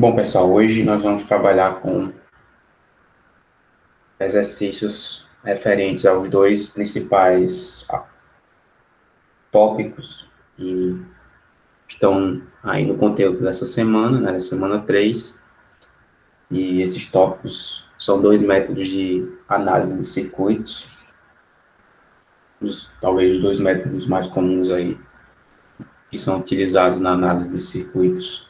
Bom, pessoal, hoje nós vamos trabalhar com exercícios referentes aos dois principais tópicos que estão aí no conteúdo dessa semana, né, da semana 3. E esses tópicos são dois métodos de análise de circuitos, talvez os dois métodos mais comuns aí que são utilizados na análise de circuitos.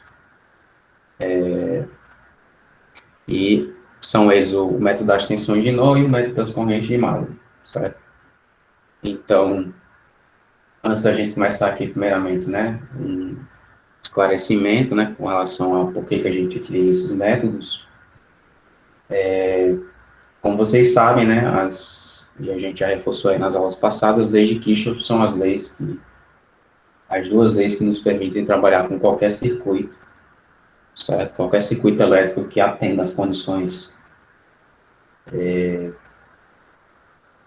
E são eles o método das tensões de nó e o método das correntes de Mayer, certo? Então, antes da gente começar aqui, primeiramente, né, um esclarecimento, né, com relação ao porquê que a gente utiliza esses métodos. Como vocês sabem, né, e a gente já reforçou aí nas aulas passadas, as leis de Kirchhoff são as duas leis que nos permitem trabalhar com qualquer circuito, certo? Qualquer circuito elétrico que atenda às condições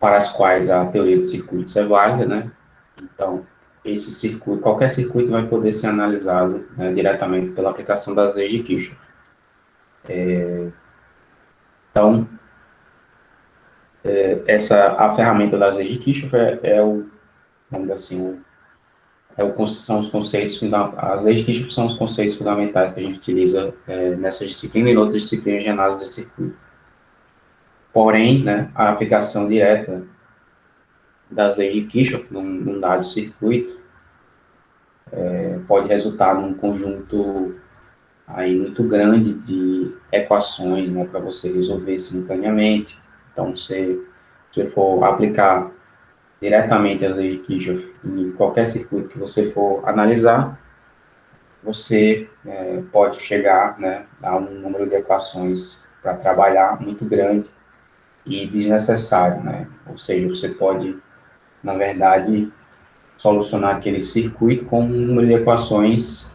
para as quais a teoria de circuitos é válida, né? Então, qualquer circuito vai poder ser analisado, né, diretamente pela aplicação das leis de Kirchhoff. Então, a ferramenta das leis de Kirchhoff vamos dizer assim, são os conceitos, as leis de Kirchhoff são os conceitos fundamentais que a gente utiliza nessa disciplina e em outras disciplinas de análise de circuito. Porém, né, a aplicação direta das leis de Kirchhoff num dado circuito pode resultar num conjunto aí muito grande de equações, né, para você resolver simultaneamente. Então, se você for aplicar diretamente as leis de Kirchhoff em qualquer circuito que você for analisar, você pode chegar, né, a um número de equações para trabalhar muito grande e desnecessário, né? Ou seja, você pode, na verdade, solucionar aquele circuito com um número de equações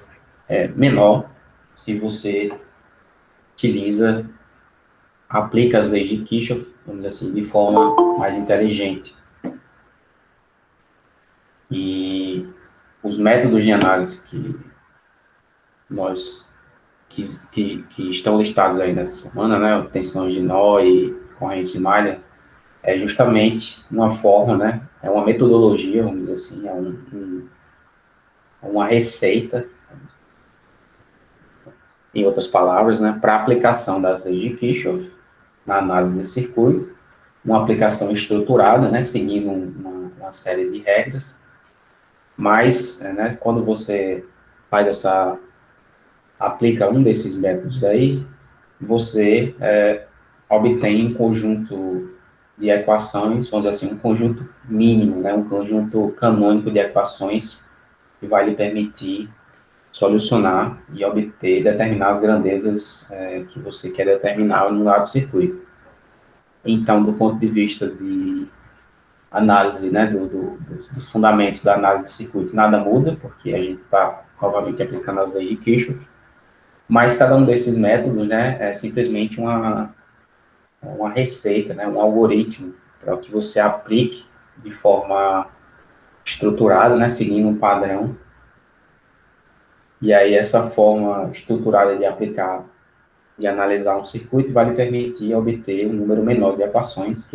menor se você aplica as leis de Kirchhoff, vamos dizer assim, de forma mais inteligente. E os métodos de análise que estão listados aí nessa semana, né, tensões de nó e corrente de malha, é justamente uma forma, né, é uma metodologia, vamos dizer assim, uma receita, em outras palavras, né, para aplicação das leis de Kirchhoff na análise de circuito, uma aplicação estruturada, né, seguindo uma série de regras, mas, né, quando você aplica um desses métodos aí, você obtém um conjunto de equações, vamos dizer assim, um conjunto mínimo, né, um conjunto canônico de equações que vai lhe permitir solucionar e obter determinadas grandezas que você quer determinar no lado do circuito. Então, do ponto de vista de análise, né, dos fundamentos da análise de circuito, nada muda, porque a gente está novamente aplicando as leis de Kirchhoff, mas cada um desses métodos, né, é simplesmente uma receita, né, um algoritmo para que você aplique de forma estruturada, né, seguindo um padrão. E aí essa forma estruturada de aplicar, de analisar um circuito, vai lhe permitir obter um número menor de equações,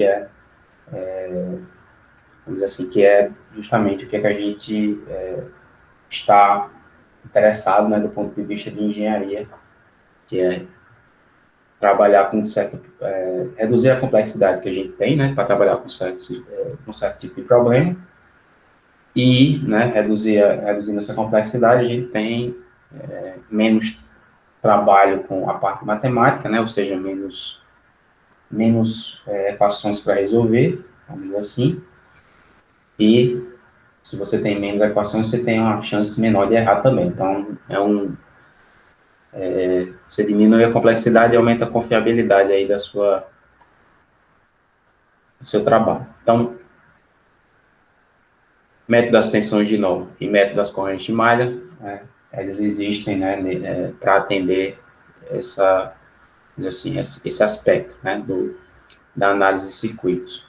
vamos dizer assim, que é justamente o que a gente está interessado, né, do ponto de vista de engenharia, que é trabalhar reduzir a complexidade que a gente tem, né, para trabalhar com certo tipo de problema, e, né, reduzindo essa complexidade, a gente tem menos trabalho com a parte matemática, né, ou seja, menos equações para resolver, vamos dizer assim, e se você tem menos equações, você tem uma chance menor de errar também. Então, você diminui a complexidade e aumenta a confiabilidade aí do seu trabalho. Então, método das tensões de nó e método das correntes de malha, eles existem, né, para atender assim, esse aspecto, né, da análise de circuitos.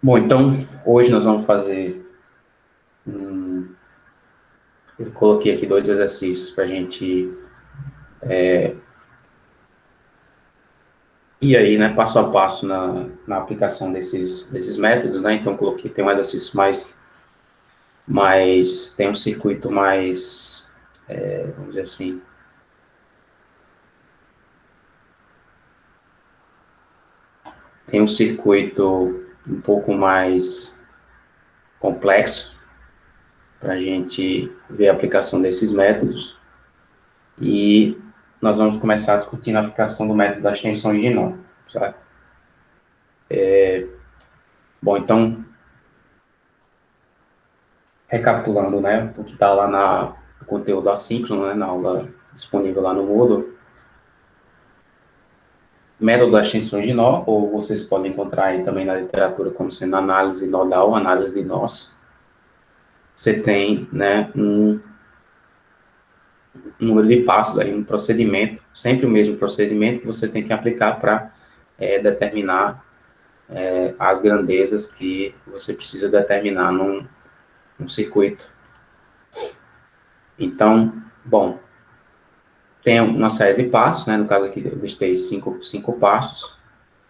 Bom, então, hoje nós vamos fazer eu coloquei aqui dois exercícios para a gente E aí, né, passo a passo na aplicação desses métodos, né, então coloquei, tem um exercício tem um circuito mais, vamos dizer assim, tem um circuito um pouco mais complexo para a gente ver a aplicação desses métodos, e nós vamos começar discutindo a aplicação do método das tensões de nó, certo? Bom, então, recapitulando, né, o que está lá no conteúdo assíncrono, né, na aula disponível lá no Moodle, método das tensões de nó, ou vocês podem encontrar aí também na literatura como sendo análise nodal, análise de nós. Você tem, né, um número de passos aí, um procedimento, sempre o mesmo procedimento que você tem que aplicar para determinar as grandezas que você precisa determinar num circuito. Então, bom, tem uma série de passos, né, no caso aqui eu listei cinco passos.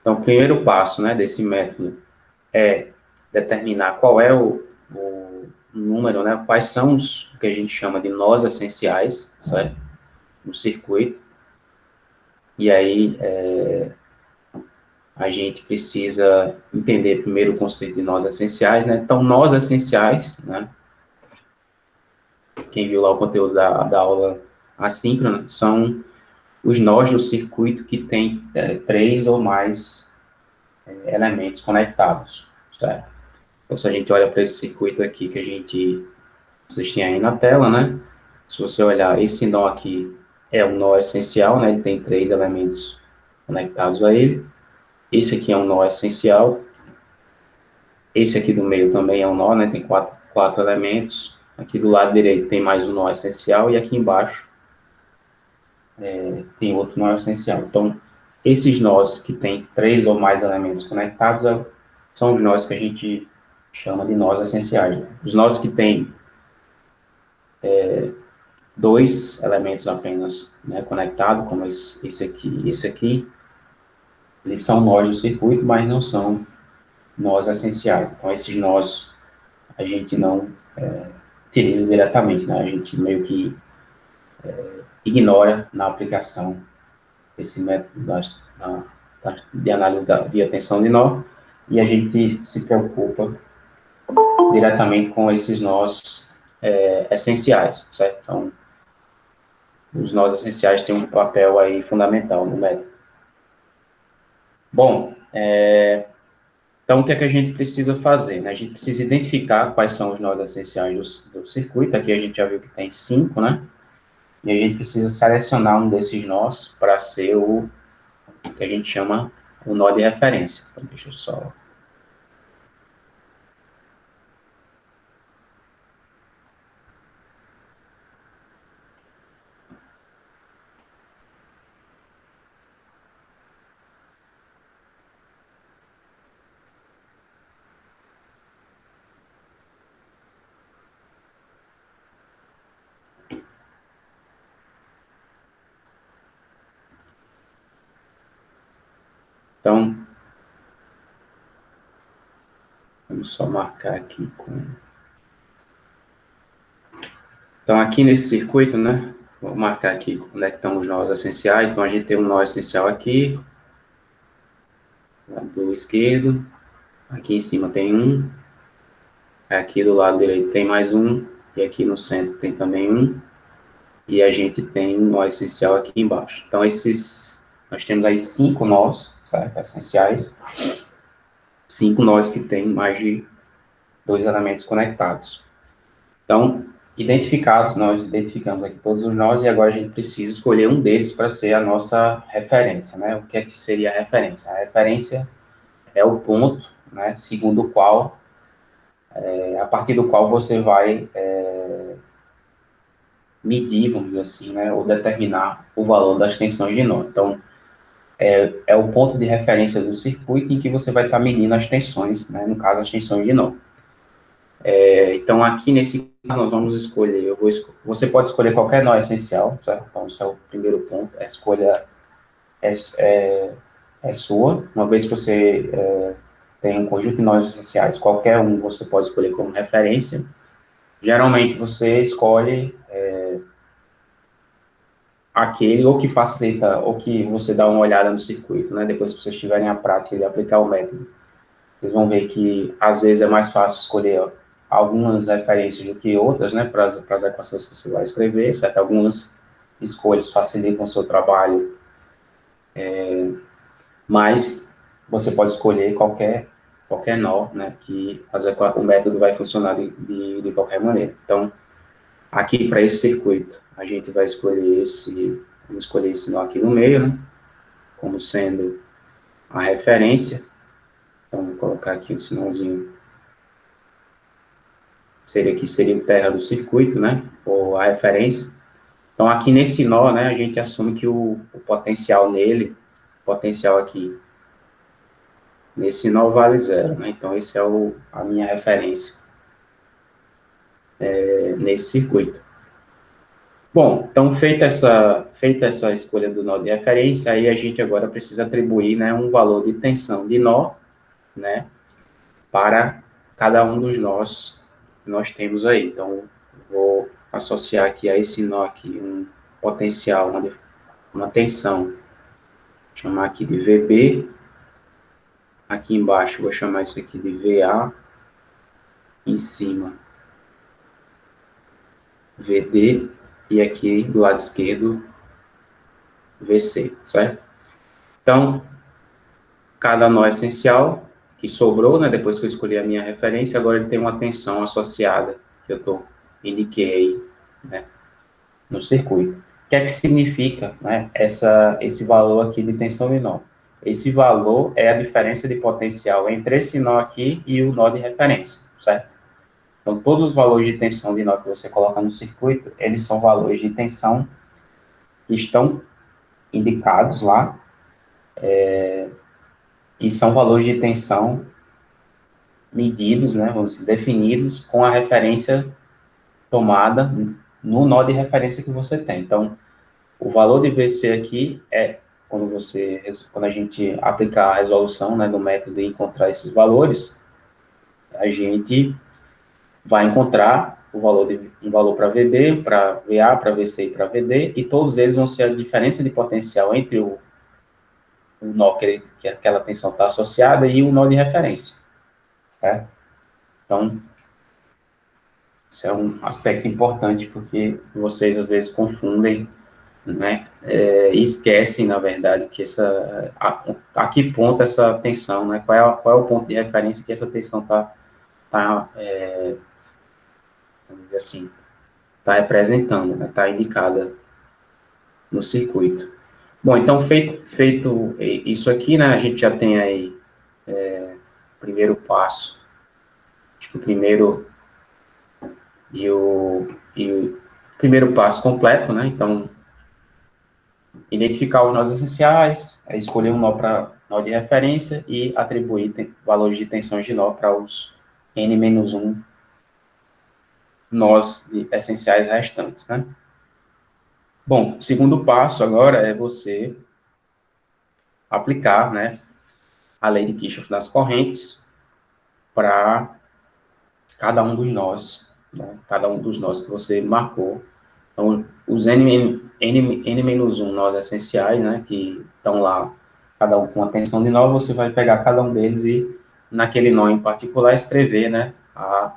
Então, o primeiro passo, né, desse método é determinar qual é o número, né, quais são os que a gente chama de nós essenciais, certo? No circuito. E aí, a gente precisa entender primeiro o conceito de nós essenciais, né? Então, nós essenciais, né? Quem viu lá o conteúdo da aula assíncrona, são os nós do circuito que tem 3 ou mais elementos conectados, certo? Então, se a gente olha para esse circuito aqui que vocês têm aí na tela, né? Se você olhar, esse nó aqui é um nó essencial, né? Ele tem 3 elementos conectados a ele. Esse aqui é um nó essencial. Esse aqui do meio também é um nó, né? Tem quatro elementos. Aqui do lado direito tem mais um nó essencial e aqui embaixo tem outro nó essencial. Então, esses nós que têm 3 ou mais elementos conectados são os nós que a gente chama de nós essenciais. Né? Os nós que têm 2 elementos apenas, né, conectados, como esse aqui e esse aqui, eles são nós do circuito, mas não são nós essenciais. Então, esses nós a gente não utiliza diretamente, né? A gente meio que ignora na aplicação desse método de análise via tensão de nó, e a gente se preocupa diretamente com esses nós essenciais, certo? Então, os nós essenciais têm um papel aí fundamental no método. Bom, então o que é que a gente precisa fazer? Né? A gente precisa identificar quais são os nós essenciais do circuito. Aqui a gente já viu que tem 5, né? E a gente precisa selecionar um desses nós para ser o que a gente chama o nó de referência. Então, deixa eu só... Então, vamos só marcar aqui com... Então, aqui nesse circuito, né, vou marcar aqui onde é que estão os nós essenciais. Então, a gente tem um nó essencial aqui, do esquerdo, aqui em cima tem um, aqui do lado direito tem mais um, e aqui no centro tem também um, e a gente tem um nó essencial aqui embaixo. Então, nós temos aí 5 nós, certo, essenciais, 5 nós que têm mais de 2 elementos conectados. Então, nós identificamos aqui todos os nós, e agora a gente precisa escolher um deles para ser a nossa referência, né? O que é que seria a referência? A referência é o ponto, né, segundo o qual, a partir do qual você vai medir, vamos dizer assim, né, ou determinar o valor das tensões de nó. Então, é o ponto de referência do circuito em que você vai estar medindo as tensões, né, no caso, as tensões de nó. Então, aqui nesse caso, nós vamos escolher, eu você pode escolher qualquer nó essencial, certo? Então, esse é o primeiro ponto, a escolha é sua. Uma vez que você tem um conjunto de nós essenciais, qualquer um você pode escolher como referência. Geralmente você escolhe aquele ou que facilita, ou que você dá uma olhada no circuito, né? Depois que vocês tiverem a prática de aplicar o método. Vocês vão ver que, às vezes, é mais fácil escolher algumas referências do que outras, né? Para as equações que você vai escrever, certo? Algumas escolhas facilitam o seu trabalho, mas você pode escolher qualquer nó, né? Que o método vai funcionar de qualquer maneira. Então, aqui para esse circuito, a gente vai vamos escolher esse nó aqui no meio, né? Como sendo a referência. Então, vou colocar aqui o sinalzinho. Seria o terra do circuito, né? Ou a referência. Então, aqui nesse nó, né, a gente assume que o potencial nele, potencial aqui, nesse nó vale zero, né? Então, esse é a minha referência nesse circuito. Bom, então, feita essa escolha do nó de referência, aí a gente agora precisa atribuir, né, um valor de tensão de nó, né, para cada um dos nós que nós temos aí. Então, vou associar aqui a esse nó aqui um potencial, uma tensão, vou chamar aqui de VB, aqui embaixo vou chamar isso aqui de VA, em cima VD, e aqui do lado esquerdo VC, certo? Então, cada nó essencial que sobrou, né, depois que eu escolhi a minha referência, agora ele tem uma tensão associada, que eu indiquei aí, né, no circuito. O que é que significa, né, esse valor aqui de tensão de nó? Esse valor é a diferença de potencial entre esse nó aqui e o nó de referência, certo? Então, todos os valores de tensão de nó que você coloca no circuito, eles são valores de tensão que estão indicados lá, e são valores de tensão medidos, né, vamos dizer, definidos com a referência tomada no nó de referência que você tem. Então, o valor de VC aqui é quando a gente aplicar a resolução, né, do método e encontrar esses valores, a gente vai encontrar um valor para VB, para VA, para VC e para VD, e todos eles vão ser a diferença de potencial entre o nó que aquela tensão está associada e o nó de referência. Tá? Então, isso é um aspecto importante, porque vocês às vezes confundem, né, e esquecem, na verdade, que a que ponto essa tensão, né, qual é o ponto de referência que essa tensão está, vamos dizer assim, está representando, né, está indicada no circuito. Bom, então, feito isso aqui, né, a gente já tem aí o primeiro passo, acho que o primeiro e o primeiro passo completo, né, então, identificar os nós essenciais, escolher um nó para nó de referência e atribuir valores de tensões de nó para os n-1 nós essenciais restantes, né? Bom, o segundo passo agora é você aplicar, né, a lei de Kirchhoff das correntes para cada um dos nós, né, cada um dos nós que você marcou. Então, os n-1 nós essenciais, né, que estão lá, cada um com uma tensão de nó, você vai pegar cada um deles e, naquele nó em particular, escrever, né, a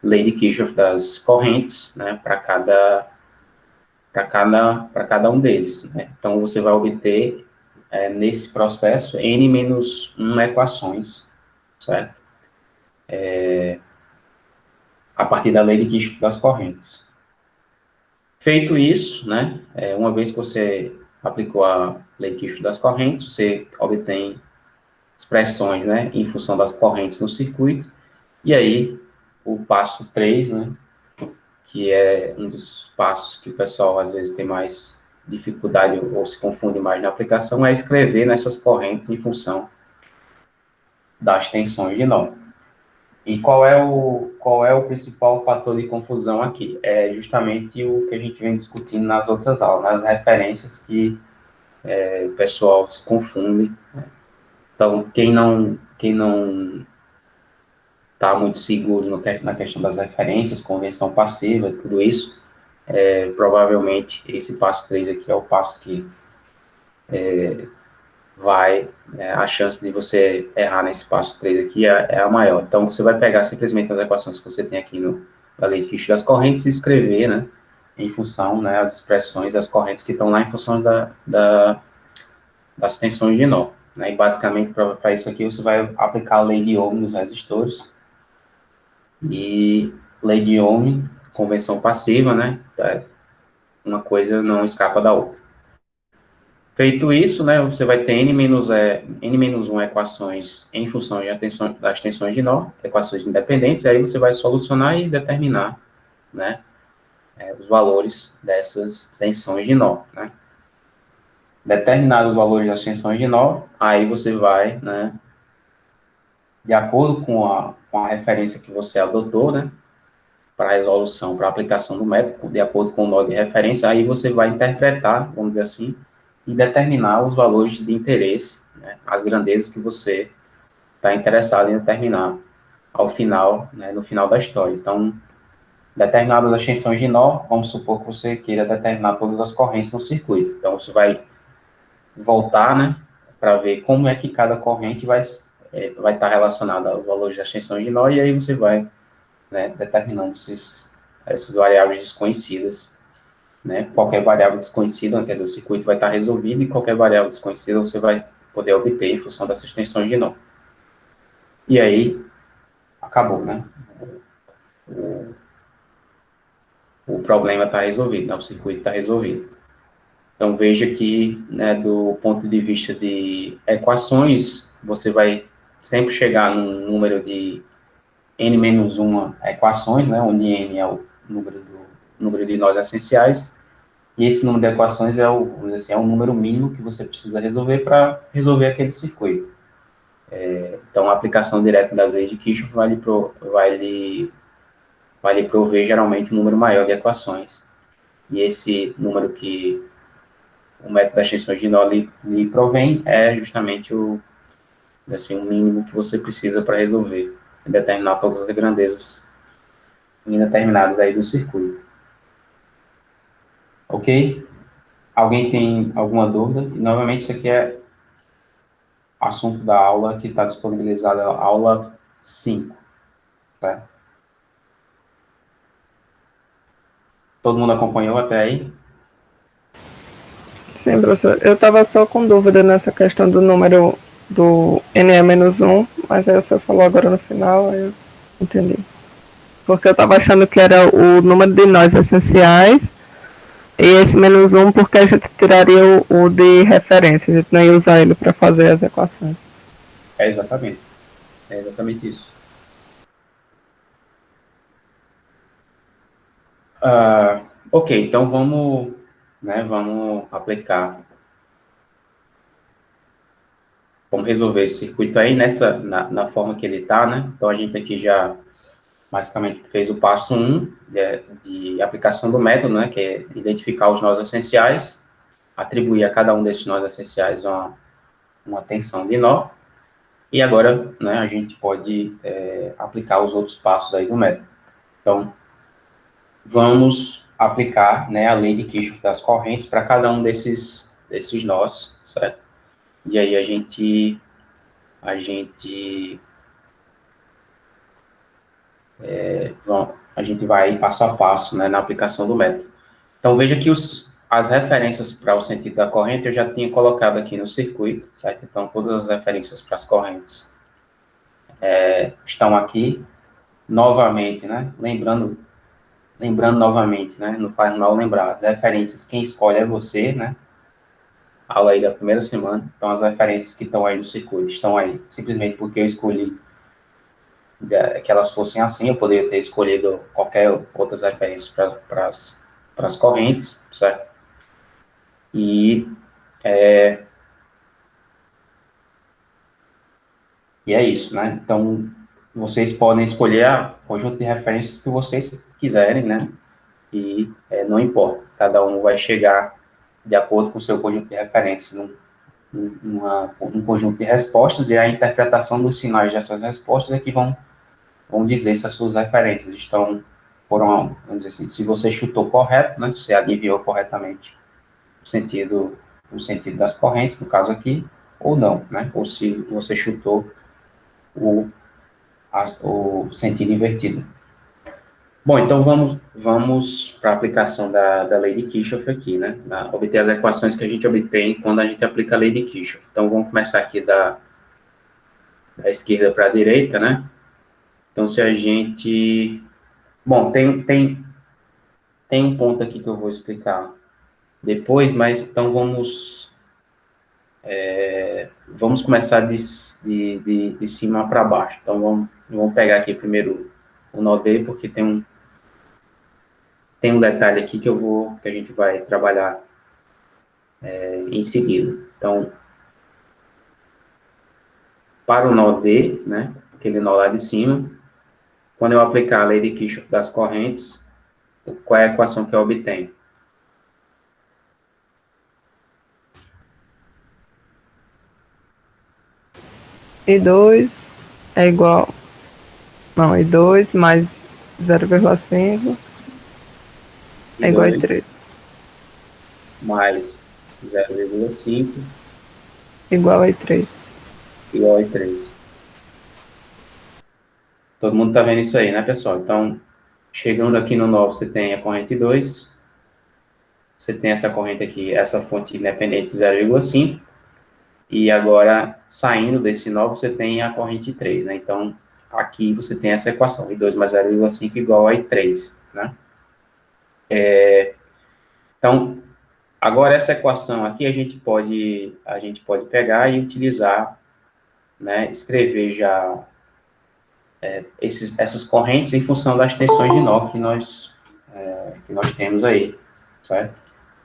lei de Kirchhoff das correntes, né, para cada um deles, né? Então, você vai obter, nesse processo, n-1 equações, certo? A partir da lei de Kirchhoff das correntes. Feito isso, né, uma vez que você aplicou a lei de Kirchhoff das correntes, você obtém expressões, né, em função das correntes no circuito, e aí o passo 3, né, que é um dos passos que o pessoal às vezes tem mais dificuldade ou se confunde mais na aplicação, é escrever nessas correntes em função das tensões de nó. E qual é o principal fator de confusão aqui? É justamente o que a gente vem discutindo nas outras aulas, nas referências que o pessoal se confunde. Então, quem não está muito seguro na questão das referências, convenção passiva, tudo isso, provavelmente esse passo 3 aqui é o passo que a chance de você errar nesse passo 3 aqui é a maior. Então, você vai pegar simplesmente as equações que você tem aqui da lei de Kirchhoff das correntes e escrever, né, em função, né, as expressões, as correntes que estão lá em função das tensões de nó. Né, e basicamente, para isso aqui, você vai aplicar a lei de Ohm nos resistores e lei de Ohm, convenção passiva, né, uma coisa não escapa da outra. Feito isso, né, você vai ter n-1 equações em função das tensões de nó, equações independentes, e aí você vai solucionar e determinar, né, os valores dessas tensões de nó, né. Determinados os valores das tensões de nó, aí você vai, né, de acordo com a referência que você adotou, né, para a resolução, para a aplicação do método, de acordo com o nó de referência, aí você vai interpretar, vamos dizer assim, e determinar os valores de interesse, né, as grandezas que você está interessado em determinar ao final, né, no final da história. Então, determinadas as tensões de nó, vamos supor que você queira determinar todas as correntes no circuito. Então, você vai voltar, né, para ver como é que cada corrente vai estar relacionada aos valores das tensões de nó, e aí você vai, né, determinando essas variáveis desconhecidas, né, qualquer variável desconhecida, quer dizer, o circuito vai estar resolvido, e qualquer variável desconhecida você vai poder obter em função dessas tensões de nó. E aí, acabou, né? O problema está resolvido, né? O circuito está resolvido. Então, veja que, né, do ponto de vista de equações, você vai sempre chegar num número de n-1 equações, né, onde n é o número de nós essenciais, e esse número de equações vamos dizer assim, é o número mínimo que você precisa resolver para resolver aquele circuito. Então, a aplicação direta das leis de Kirchhoff vai lhe prover, geralmente, um número maior de equações. E esse número que o método das tensões de nó lhe provém é justamente assim, o mínimo que você precisa para resolver, determinar todas as grandezas indeterminadas aí do circuito. Ok? Alguém tem alguma dúvida? E, novamente, isso aqui é assunto da aula que está disponibilizada, aula 5. Tá? Todo mundo acompanhou até aí? Sim, professor. Eu estava só com dúvida nessa questão do número do NE-1, mas aí o senhor falou agora no final, aí eu entendi. Porque eu estava achando que era o número de nós essenciais e esse -1 porque a gente tiraria o de referência, a gente não ia usar ele para fazer as equações. É exatamente isso. Ok, então vamos aplicar, vamos resolver esse circuito aí na forma que ele está, né? Então, a gente aqui já basicamente fez o passo 1 de aplicação do método, né? Que é identificar os nós essenciais, atribuir a cada um desses nós essenciais uma tensão de nó, e agora, né, a gente pode aplicar os outros passos aí do método. Então, vamos aplicar, né, a lei de Kirchhoff das correntes para cada um desses nós, certo? E aí a gente vai passo a passo, né, na aplicação do método. Então, veja que as referências para o sentido da corrente eu já tinha colocado aqui no circuito, certo? Então, todas as referências para as correntes estão aqui. Novamente, né, lembrando novamente, né, não faz mal lembrar, as referências, quem escolhe é você, né, aula aí da primeira semana, então as referências que estão aí no circuito estão aí, simplesmente porque eu escolhi que elas fossem assim, eu poderia ter escolhido qualquer outras referências para as correntes, certo? E é isso, né? Então, vocês podem escolher o conjunto de referências que vocês quiserem, né? E não importa, cada um vai chegar de acordo com o seu conjunto de referências, um conjunto de respostas, e a interpretação dos sinais dessas respostas é que vão dizer se as suas referências foram, vamos dizer assim, se você chutou correto, né? Se você adivinhou corretamente o sentido das correntes, no caso aqui, ou não, né? Ou se você chutou o, o sentido invertido. Bom, então vamos para a aplicação da lei de Kirchhoff aqui, né? Obter as equações que a gente obtém quando a gente aplica a lei de Kirchhoff. Então vamos começar aqui da esquerda para a direita, né? Então se a gente... Bom, tem um ponto aqui que eu vou explicar depois, mas então vamos começar de cima para baixo. Então vamos pegar aqui primeiro o nó D, porque tem um detalhe aqui que a gente vai trabalhar em seguida. Então, para o nó D, né, aquele nó lá de cima, quando eu aplicar a lei de Kirchhoff das correntes, qual é a equação que eu obtenho? I2 é igual... Não, I2 mais 0,5 é igual a I3. Mais 0,5 Igual a I3. igual a 3. Todo mundo está vendo isso aí, né, pessoal? Então, chegando aqui no nó, você tem a corrente 2, você tem essa corrente aqui, essa fonte independente 0,5, e agora, saindo desse nó, você tem a corrente 3, né? Então, aqui você tem essa equação, I2 mais 0,5 igual a I3, né? Então, agora essa equação aqui a gente pode pegar e utilizar, né, escrever já essas correntes em função das tensões de nó que nós temos aí, certo?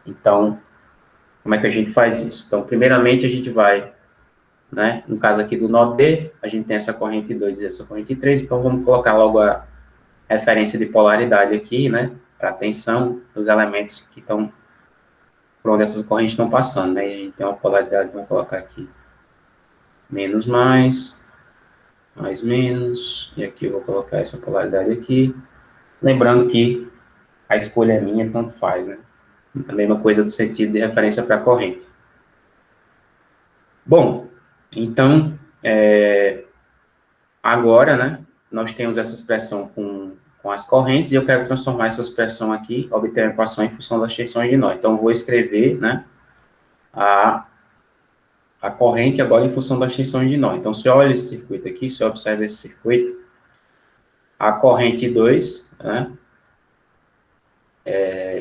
Então, como é que a gente faz isso? Então, primeiramente a gente vai, né, no caso aqui do nó D, a gente tem essa corrente 2 e essa corrente 3, então vamos colocar logo a referência de polaridade aqui, né, para a tensão dos elementos que estão por onde essas correntes estão passando, né, e a gente tem uma polaridade, vamos colocar aqui menos mais, mais menos, e aqui eu vou colocar essa polaridade aqui, lembrando que a escolha é minha, tanto faz, né, a mesma coisa do sentido de referência para a corrente. Bom, então, agora, né, nós temos essa expressão com as correntes, e eu quero transformar essa expressão aqui, obter a equação em função das tensões de nó. Então, eu vou escrever, né, a corrente agora em função das tensões de nó. Então, se eu olho esse circuito aqui, se eu observo esse circuito, a corrente 2, né,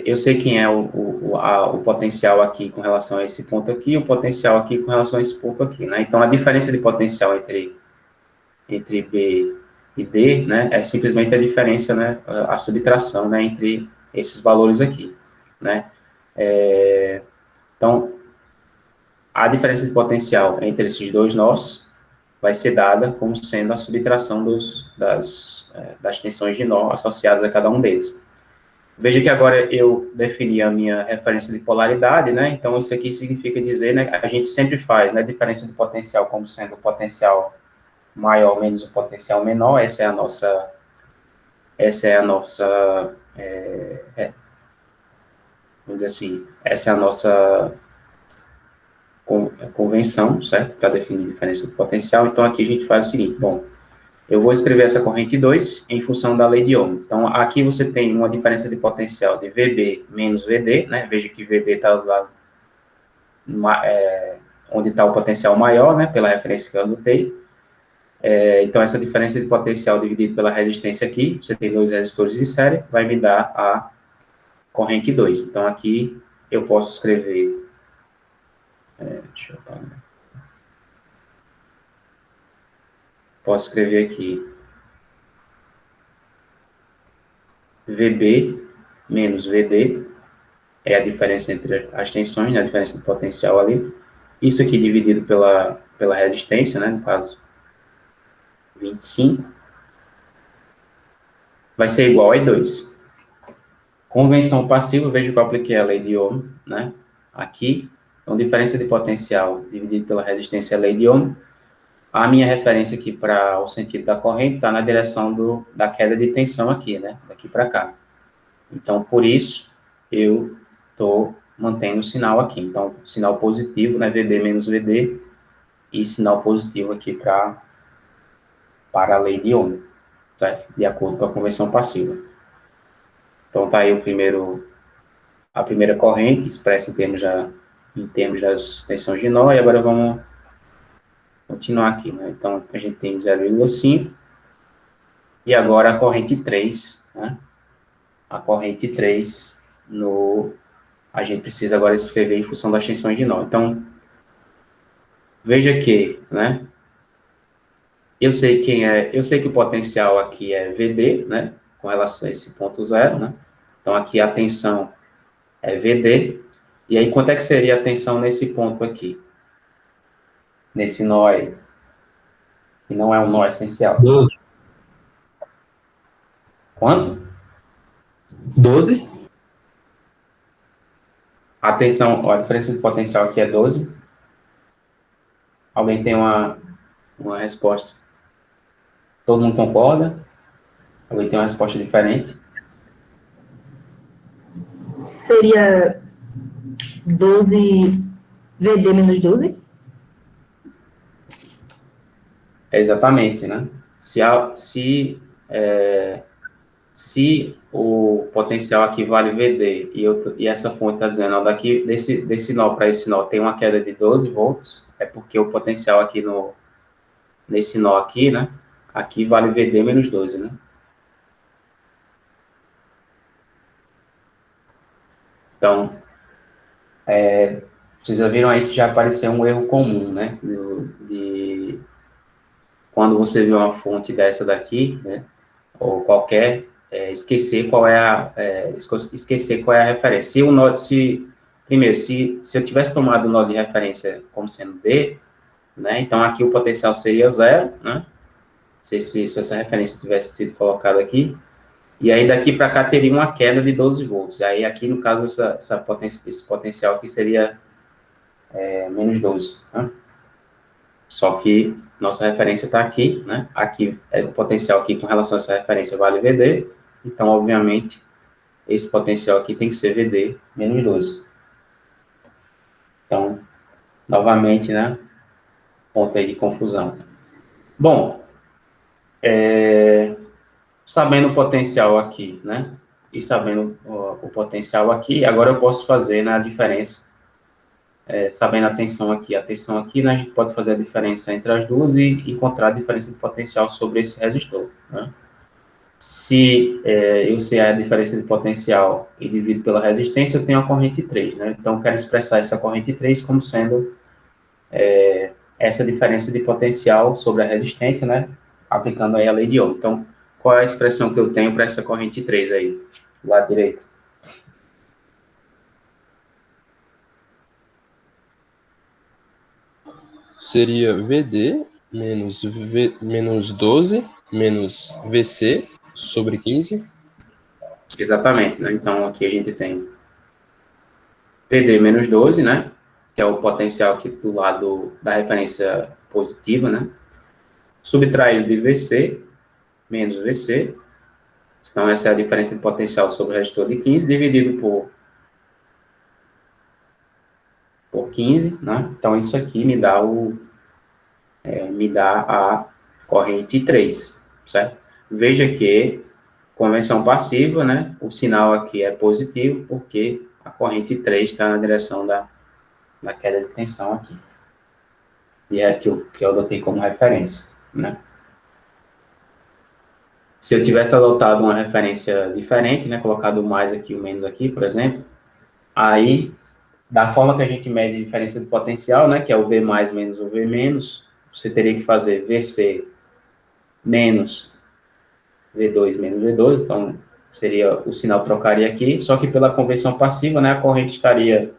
eu sei quem é o potencial aqui com relação a esse ponto aqui, e o potencial aqui com relação a esse ponto aqui, né? Então, a diferença de potencial entre B e D, né, é simplesmente a diferença, né, a subtração, né, entre esses valores aqui, né? Então, a diferença de potencial entre esses dois nós vai ser dada como sendo a subtração das tensões de nó associadas a cada um deles. Veja que agora eu defini a minha referência de polaridade, né? Então, isso aqui significa dizer, né, a gente sempre faz, né, diferença de potencial como sendo o potencial maior menos o potencial menor, essa é a nossa vamos dizer assim, essa é a nossa convenção, certo? Para definir diferença de potencial. Então, aqui a gente faz o seguinte, bom, eu vou escrever essa corrente 2 em função da lei de Ohm. Então, aqui você tem uma diferença de potencial de VB menos VD, né? Veja que VB está lá, onde está o potencial maior, né? Pela referência que eu adotei. Então, essa diferença de potencial dividido pela resistência aqui, você tem dois resistores de série, vai me dar a corrente 2. Então, aqui eu posso escrever... deixa eu apagar. Posso escrever aqui VB menos VD, é a diferença entre as tensões, né, a diferença de potencial ali. Isso aqui dividido pela resistência, né, no caso, 25. vai ser igual a E2. Convenção passiva, veja que eu apliquei a lei de Ohm, né? Aqui, então, diferença de potencial dividido pela resistência é a lei de Ohm. A minha referência aqui para o sentido da corrente está na direção da queda de tensão aqui, né? Daqui para cá. Então, por isso, eu estou mantendo o sinal aqui. Então, sinal positivo, né? VB menos VD, e sinal positivo aqui para a lei de Ohm, certo? De acordo com a convenção passiva. Então, tá aí a primeira corrente, expressa em termos das tensões de nó, e agora vamos continuar aqui, né? Então, a gente tem 0,5, e agora a corrente 3, né? A corrente 3, a gente precisa agora escrever em função das tensões de nó. Então, veja que, né? Eu sei que o potencial aqui é VD, né? Com relação a esse ponto zero, né? Então, aqui a tensão é VD, e aí quanto é que seria a tensão nesse ponto aqui? Nesse nó aí, que não é um nó essencial. 12. Quanto? 12? A tensão, a diferença de potencial aqui é 12. Alguém tem uma resposta? Todo mundo concorda? Alguém tem uma resposta diferente? Seria 12 VD menos 12? Exatamente, né? Se o potencial aqui vale VD e essa fonte está dizendo, ó, daqui desse nó para esse nó tem uma queda de 12 volts, é porque o potencial aqui nesse nó aqui, né? Aqui vale VD menos 12, né? Então, vocês já viram aí que já apareceu um erro comum, né? Quando você vê uma fonte dessa daqui, né? Ou qualquer, esquecer qual é a referência. Primeiro, se eu tivesse tomado o nó de referência como sendo D, né? Então aqui o potencial seria zero, né? Se essa referência tivesse sido colocada aqui. E aí, daqui para cá, teria uma queda de 12 volts. Aí, aqui, no caso, esse potencial aqui seria menos 12. Né? Só que nossa referência está aqui, né? Aqui, o potencial aqui com relação a essa referência vale VD. Então, obviamente, esse potencial aqui tem que ser VD menos 12. Então, novamente, né? Ponto aí de confusão. Bom, sabendo o potencial aqui, né? E sabendo o potencial aqui, agora eu posso fazer na diferença, sabendo a tensão aqui, né, a gente pode fazer a diferença entre as duas e encontrar a diferença de potencial sobre esse resistor, né? Se eu sei a diferença de potencial e divido pela resistência, eu tenho a corrente 3, né? Então, eu quero expressar essa corrente 3 como sendo essa diferença de potencial sobre a resistência, né? Aplicando aí a lei de Ohm. Então, qual é a expressão que eu tenho para essa corrente 3 aí, do lado direito? Seria VD menos 12 menos VC sobre 15. Exatamente, né? Então, aqui a gente tem VD menos 12, né? Que é o potencial aqui do lado da referência positiva, né? Subtraído de VC menos VC. Então, essa é a diferença de potencial sobre o resistor de 15, dividido por 15, né? Então, isso aqui me dá a corrente 3, certo? Veja que, convenção passiva, né? O sinal aqui é positivo, porque a corrente 3 está na direção da queda de tensão aqui. E é que eu adotei como referência, né? Se eu tivesse adotado uma referência diferente, né, colocado o mais aqui, o menos aqui, por exemplo, aí, da forma que a gente mede a diferença de potencial, né, que é o V mais menos o V menos, você teria que fazer VC menos V2 menos V2, então seria, o sinal trocaria aqui, só que pela convenção passiva, né, a corrente estaria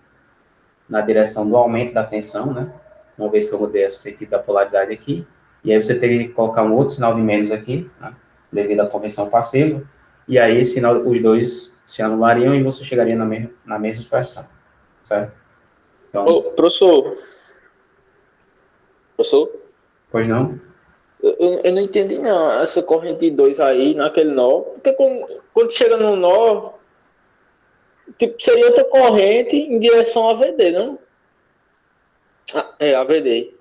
na direção do aumento da tensão, né, uma vez que eu mudei esse sentido da polaridade aqui, e aí você teria que colocar um outro sinal de menos aqui, né, devido à convenção passiva, e aí os dois se anulariam e você chegaria na mesma expressão, certo? Então, Ô, professor, pois não? eu não entendi não, essa corrente de 2 aí, naquele nó, porque quando chega no nó, tipo, seria outra corrente em direção a VD, não? Ah, é, a VD.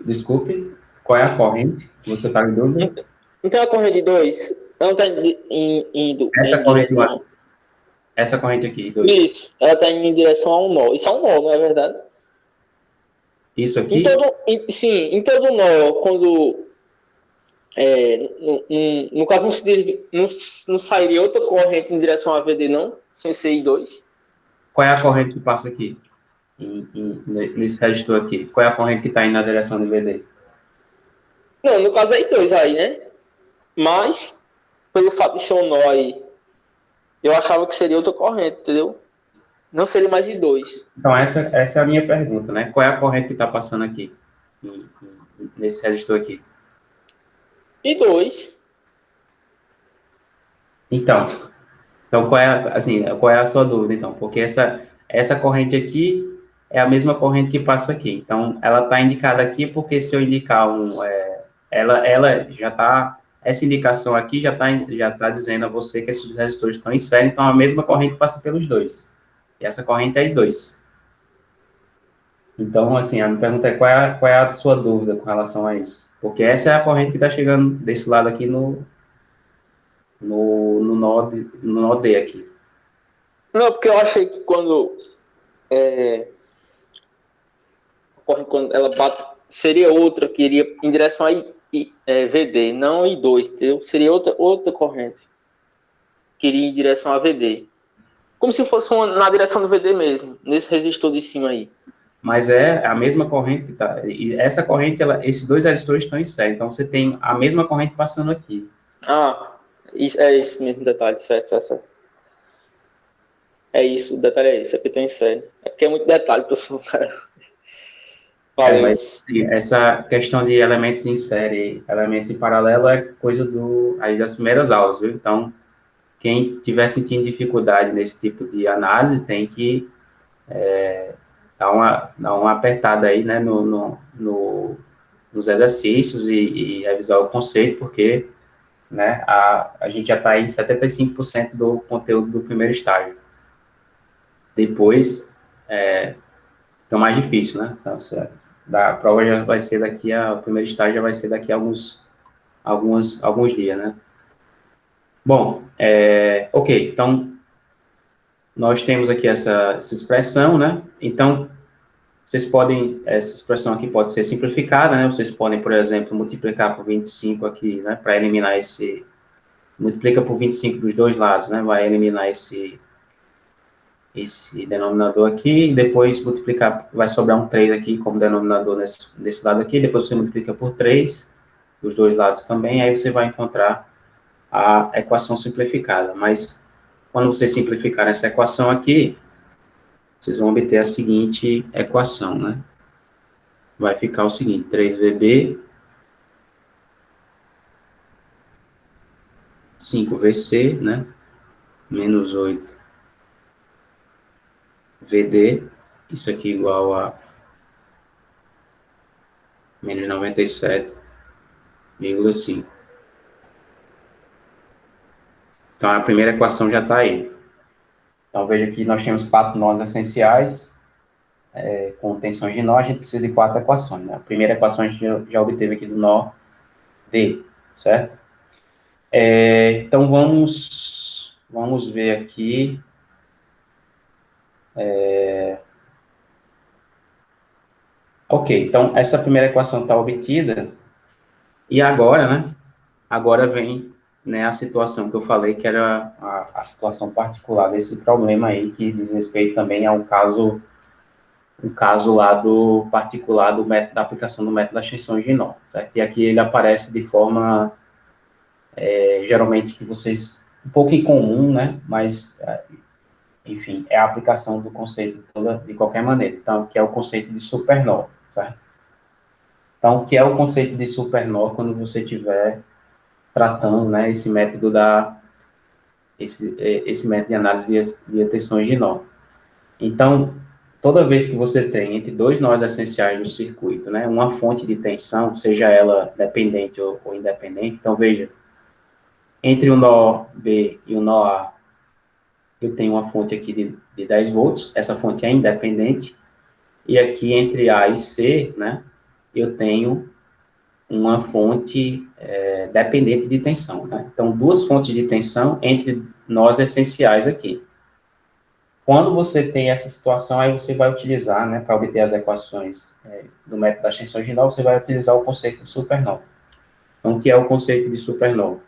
Desculpe, qual é a corrente? Você está em dúvida? Então a corrente de 2 ela está indo Essa em corrente, direção... essa corrente aqui, 2. Isso, ela está indo em direção a um nó. Isso é um nó, não é verdade? Isso aqui, Sim, em todo nó, quando... no caso, não sairia outra corrente em direção a VD, não? Sem ser I2? qual é a corrente que passa aqui? Nesse registrou aqui. Qual é a corrente que está indo na direção do VD? Não, no caso é I2 aí, né? Mas, pelo fato de ser um nó aí, eu achava que seria outra corrente, entendeu? Não seria mais I2. Então, essa é a minha pergunta, né? Qual é a corrente que está passando aqui, nesse registro aqui? I2. Então, qual é a sua dúvida, então? Porque essa corrente aqui é a mesma corrente que passa aqui. Então, ela está indicada aqui porque se eu indicar ela já está, essa indicação aqui já tá dizendo a você que esses resistores estão em série, então a mesma corrente passa pelos dois. E essa corrente é I2. Então, assim, a minha pergunta é qual é a sua dúvida com relação a isso? Porque essa é a corrente que está chegando desse lado aqui no nó D aqui. Não, porque eu achei que quando ela bate, seria outra que iria em direção a VD, não I2, entendeu? Seria outra corrente que iria em direção a VD. Como se fosse uma na direção do VD mesmo, nesse resistor de cima aí. Mas é a mesma corrente que está. E essa corrente, esses dois resistores estão em série. Então, você tem a mesma corrente passando aqui. Ah, é esse mesmo detalhe, certo. É isso, o detalhe é esse, é porque tem série. É porque é muito detalhe, pessoal, cara. Valeu. Mas, sim, essa questão de elementos em série, elementos em paralelo, é coisa aí das primeiras aulas, viu? Então, quem estiver sentindo dificuldade nesse tipo de análise, tem que dar uma apertada aí, né, nos exercícios e revisar o conceito, porque, né, a gente já está em 75% do conteúdo do primeiro estágio. Depois, fica mais difícil, né? A prova já vai ser o primeiro estágio já vai ser daqui a alguns dias, né? Bom, ok, então, nós temos aqui essa expressão, né? Então, essa expressão aqui pode ser simplificada, né? Vocês podem, por exemplo, multiplicar por 25 aqui, né? Para eliminar multiplica por 25 dos dois lados, né? Vai eliminar esse denominador aqui, e depois multiplicar, vai sobrar um 3 aqui como denominador desse lado aqui, depois você multiplica por 3, dos dois lados também, aí você vai encontrar a equação simplificada. Mas, quando vocês simplificarem essa equação aqui, vocês vão obter a seguinte equação, né? Vai ficar o seguinte, 3VB, 5VC, né? Menos 8VD, isso aqui igual a menos 97,5. Então, a primeira equação já está aí. Então, veja que nós temos 4 nós essenciais, com tensões de nó, a gente precisa de 4 equações, né? A primeira equação a gente já obteve aqui do nó D, certo? Então, vamos ver aqui. Ok, então, essa primeira equação está obtida, e agora, né? Agora vem, né, a situação que eu falei, que era a situação particular desse problema aí, que diz respeito também ao caso lá do particular do método, da aplicação do método das tensões de nó, certo? E aqui ele aparece de forma, geralmente, que vocês, um pouco incomum, né, mas, enfim, é a aplicação do conceito de qualquer maneira, então, que é o conceito de supernó, certo? Então, o que é o conceito de supernó quando você estiver tratando, né, esse método da esse método de análise via tensões de nó. Então, toda vez que você tem entre dois nós essenciais do circuito, né, uma fonte de tensão, seja ela dependente ou independente, então veja, entre o nó B e o nó A, eu tenho uma fonte aqui de 10 volts, essa fonte é independente, e aqui entre A e C, né, eu tenho uma fonte dependente de tensão, né? Então, duas fontes de tensão entre nós essenciais aqui. Quando você tem essa situação, aí você vai utilizar, né, para obter as equações do método das tensões de nó, você vai utilizar o conceito de supernova. Então, o que é o conceito de supernova?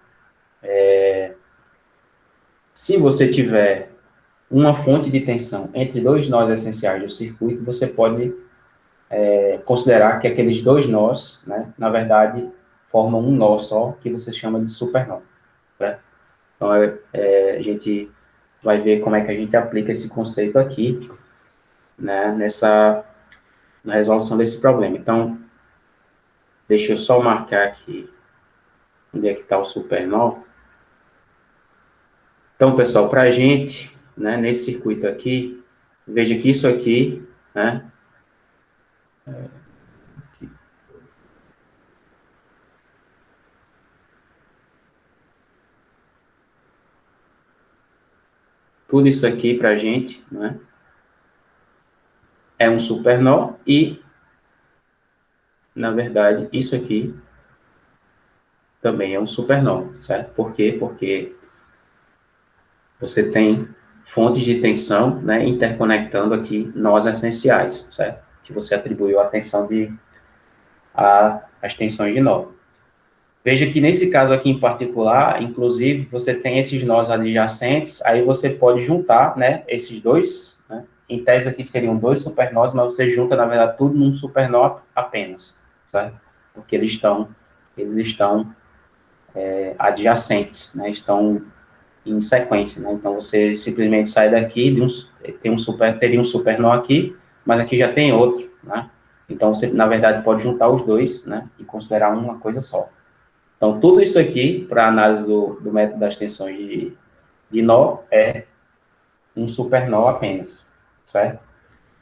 Se você tiver uma fonte de tensão entre dois nós essenciais do circuito, você pode considerar que aqueles dois nós, né, na verdade, formam um nó só, que você chama de supernova. Né? Então, a gente vai ver como é que a gente aplica esse conceito aqui, né, na resolução desse problema. Então, deixa eu só marcar aqui onde é que está o supernova. Então, pessoal, para a gente, né, nesse circuito aqui, veja que isso aqui, né, tudo isso aqui para a gente, né, é um supernó e, na verdade, isso aqui também é um supernó, certo? Por quê? Porque você tem fontes de tensão, né, interconectando aqui nós essenciais, certo? Que você atribuiu a tensão as tensões de nó. Veja que nesse caso aqui em particular, inclusive, você tem esses nós adjacentes, aí você pode juntar, né, esses dois, né, em tese aqui seriam dois supernós, mas você junta, na verdade, tudo num supernó apenas, certo? Porque eles estão adjacentes, né, estão em sequência, né, então você simplesmente sai daqui, teria um supernó aqui, mas aqui já tem outro, né, então você, na verdade, pode juntar os dois, né, e considerar uma coisa só. Então, tudo isso aqui, para análise do método das tensões de nó, é um supernó apenas, certo?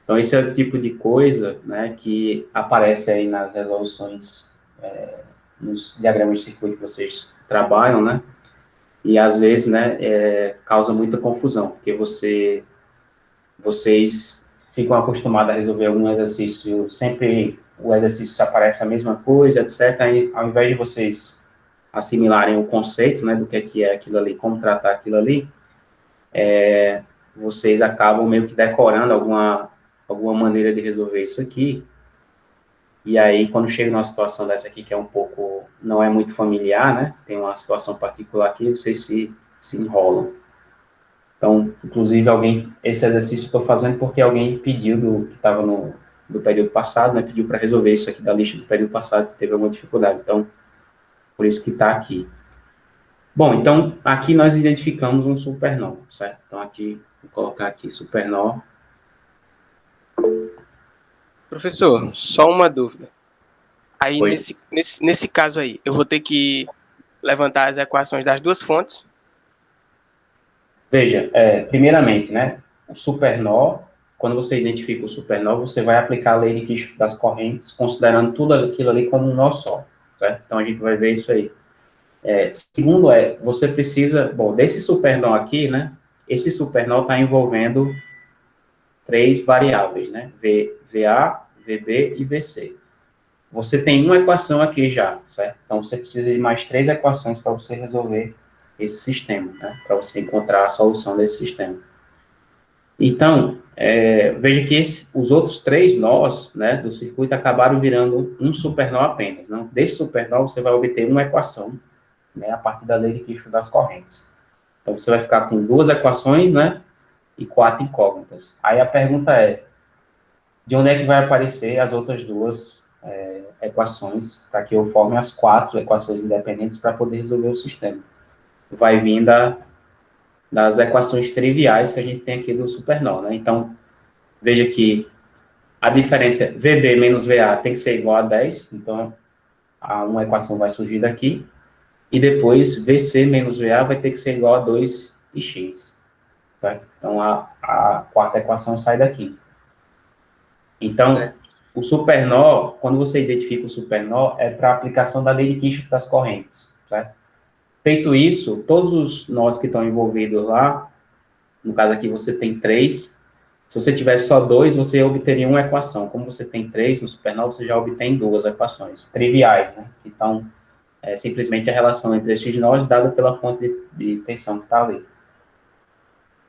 Então, esse é o tipo de coisa, né, que aparece aí nas resoluções, nos diagramas de circuito que vocês trabalham, né, e às vezes, né, causa muita confusão, porque vocês ficam acostumados a resolver algum exercício, sempre o exercício aparece a mesma coisa, etc., aí, ao invés de vocês assimilarem o conceito, né, do que é aquilo ali, como tratar aquilo ali, vocês acabam meio que decorando alguma maneira de resolver isso aqui, e aí, quando chega numa situação dessa aqui, que é um pouco, não é muito familiar, né, tem uma situação particular aqui, vocês se enrolam. Então, inclusive, esse exercício eu estou fazendo porque alguém pediu, que estava do período passado, né, pediu para resolver isso aqui da lista do período passado, que teve alguma dificuldade, então, por isso que está aqui. Bom, então, aqui nós identificamos um supernó, certo? Então, aqui, vou colocar aqui supernó. Professor, só uma dúvida. Aí, Oi. nesse caso aí, eu vou ter que levantar as equações das duas fontes? Veja, primeiramente, né, o supernó, quando você identifica o supernó, você vai aplicar a lei de Kirchhoff das correntes, considerando tudo aquilo ali como um nó só, certo? Então, a gente vai ver isso aí. Segundo você precisa, bom, desse supernó aqui, né, esse supernó está envolvendo três variáveis, né, VA, VB e VC. Você tem uma equação aqui já, certo? Então, você precisa de mais três equações para você resolver esse sistema, né, para você encontrar a solução desse sistema. Então, veja que os outros três nós, né, do circuito acabaram virando um supernó apenas. Né? Desse supernó, você vai obter uma equação, né, a partir da lei de Kirchhoff das correntes. Então, você vai ficar com duas equações, né, e 4 incógnitas. Aí a pergunta é, de onde é que vai aparecer as outras duas equações, para que eu forme as 4 equações independentes para poder resolver o sistema? Vai vir das equações triviais que a gente tem aqui do supernó, né? Então, veja que a diferença VB menos VA tem que ser igual a 10, então uma equação vai surgir daqui, e depois VC menos VA vai ter que ser igual a 2 e x. Tá? Então, a quarta equação sai daqui. Então, o supernó, quando você identifica o supernó, é para a aplicação da lei de Kirchhoff das correntes. Certo? Feito isso, todos os nós que estão envolvidos lá, no caso aqui você tem 3, se você tivesse só 2, você obteria uma equação. Como você tem 3 no supernó, você já obtém 2 equações triviais, né? Então, é simplesmente a relação entre esses nós dada pela fonte de tensão que está ali.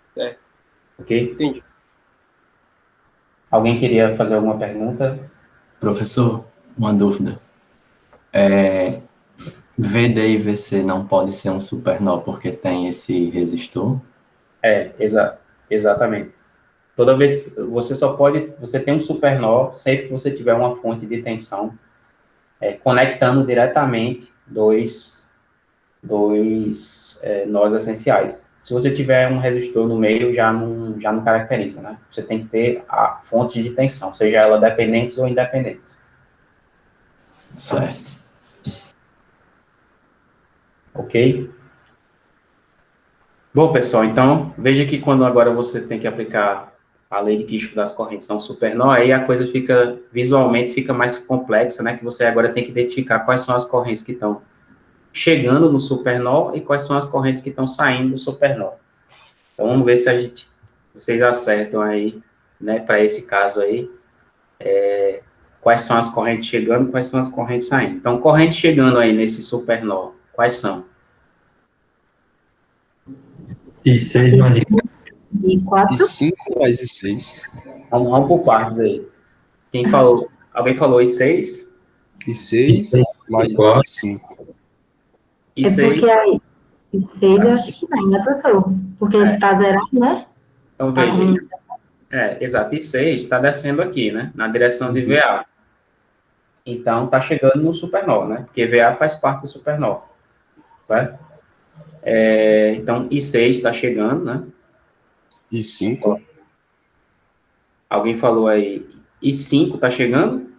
Certo. Ok? Entendi. Alguém queria fazer alguma pergunta? Professor, uma dúvida. VD e VC não pode ser um supernó porque tem esse resistor? Exatamente. Toda vez que você tem um supernó sempre que você tiver uma fonte de tensão conectando diretamente dois nós essenciais. Se você tiver um resistor no meio, já não caracteriza, né? Você tem que ter a fonte de tensão, seja ela dependentes ou independentes. Certo. Ok? Bom, pessoal, então, veja que quando agora você tem que aplicar a lei de Kirchhoff das correntes a um supernó, aí a coisa visualmente fica mais complexa, né? Que você agora tem que identificar quais são as correntes que estão chegando no supernó e quais são as correntes que estão saindo do supernó. Então, vamos ver se vocês acertam aí, né, para esse caso aí, quais são as correntes chegando e quais são as correntes saindo. Então, corrente chegando aí nesse supernó, quais são? E 6 mais E 4. E 5 mais e 6. Vamos por partes aí. Quem falou? Alguém falou I6? E 6 mais e 5. E É 6. porque aí, e 6 eu acho que não, né, professor? Porque tá zerado, né? Então, Tá veja. com... Exato. I6 está descendo aqui, né? Na direção de VA. Então, está chegando no supernó, né? Porque VA faz parte do supernó. Certo? Então, I6 está chegando, né? E 5. Alguém falou aí, I5 está chegando?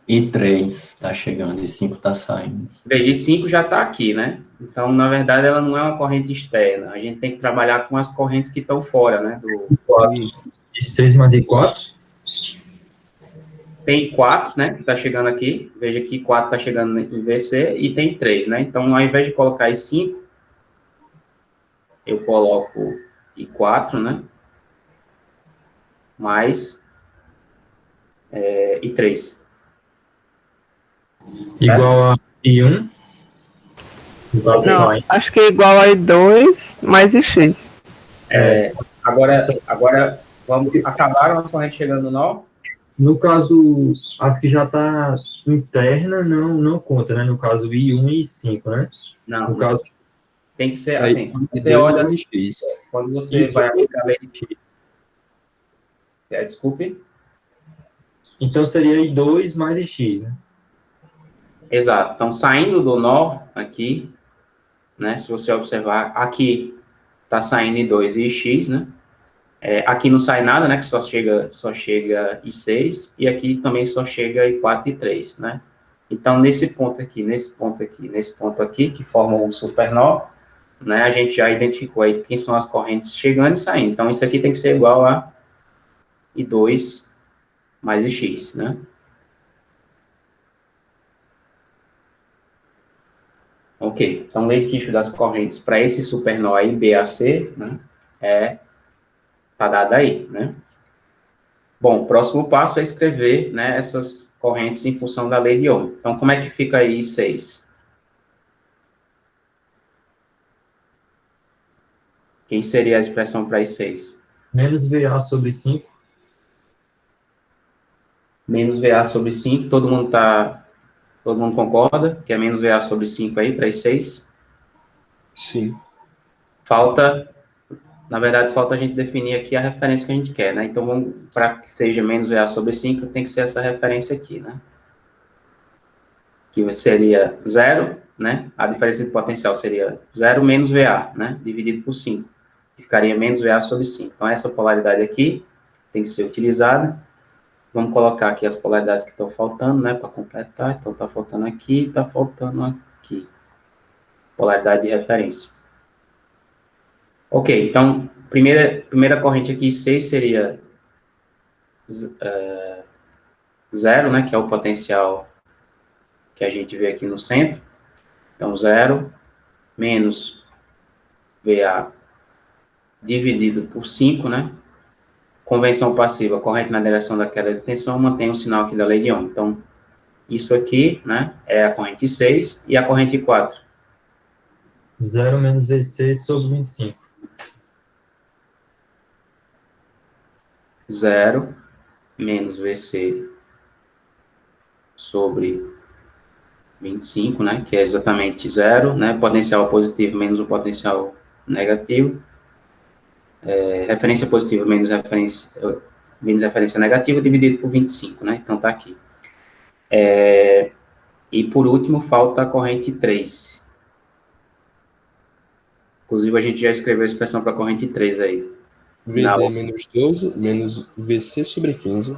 E 3 tá chegando e 5 tá saindo. Veja, I5 já está aqui, né? Então, na verdade, ela não é uma corrente externa. A gente tem que trabalhar com as correntes que estão fora, né? E 6 mais e 4? Tem 4, né? Que está chegando aqui. Veja que 4 está chegando em VC e tem 3, né? Então, ao invés de colocar I5, eu coloco I4, né? Mais I3. Igual a I1? Não, acho que é igual a I2 mais IX. Agora acabaram as correntes chegando no nó? No caso, as que já tá interna não conta, né? No caso, I1 e I5, né? Não. No caso, Tem que ser Aí, assim. Quando e você 2 olha, mais e 6. quando você vai aplicar a lei de... Desculpe. então seria I2 mais IX, né? Exato. Então, saindo do nó aqui, né? Se você observar, aqui está saindo I2 e X, né? Aqui não sai nada, né? Que só chega I6, e aqui também só chega I4 e I3, né? Então, nesse ponto aqui, que formam o supernó, né? A gente já identificou aí quem são as correntes chegando e saindo. Então, isso aqui tem que ser igual a I2 mais IX, né? Ok. Então, lei de Kirchhoff das correntes para esse supernó aí, BAC, né? Tá dada aí, né? Bom, o próximo passo é escrever, né, essas correntes em função da lei de Ohm. Então, como é que fica aí I6? Quem seria a expressão para I6? Menos VA sobre 5. Menos VA sobre 5, todo mundo concorda que é menos VA sobre 5 aí para I6? Sim. Na verdade, falta a gente definir aqui a referência que a gente quer, né? Então, para que seja menos VA sobre 5, tem que ser essa referência aqui, né? Que seria 0, né? A diferença de potencial seria 0 menos VA, né? Dividido por 5. Que ficaria menos VA sobre 5. Então, essa polaridade aqui tem que ser utilizada. Vamos colocar aqui as polaridades que estão faltando, né? Para completar. Então, está faltando aqui, está faltando aqui. Polaridade de referência. Ok, então, primeira corrente aqui, 6 seria 0, né, que é o potencial que a gente vê aqui no centro. Então, 0 menos VA dividido por 5, né? Convenção passiva, corrente na direção da queda de tensão, mantém o sinal aqui da lei de Ohm. Então, isso aqui, né, é a corrente 6 e a corrente 4. 0 menos V6 sobre 25. 0 menos VC sobre 25, né, que é exatamente 0, né, potencial positivo menos o potencial negativo, referência positiva menos referência negativa, dividido por 25, né, então tá aqui. E por último, falta a corrente 3. Inclusive, a gente já escreveu a expressão para a corrente 3 aí. VD menos 12 menos VC sobre 15.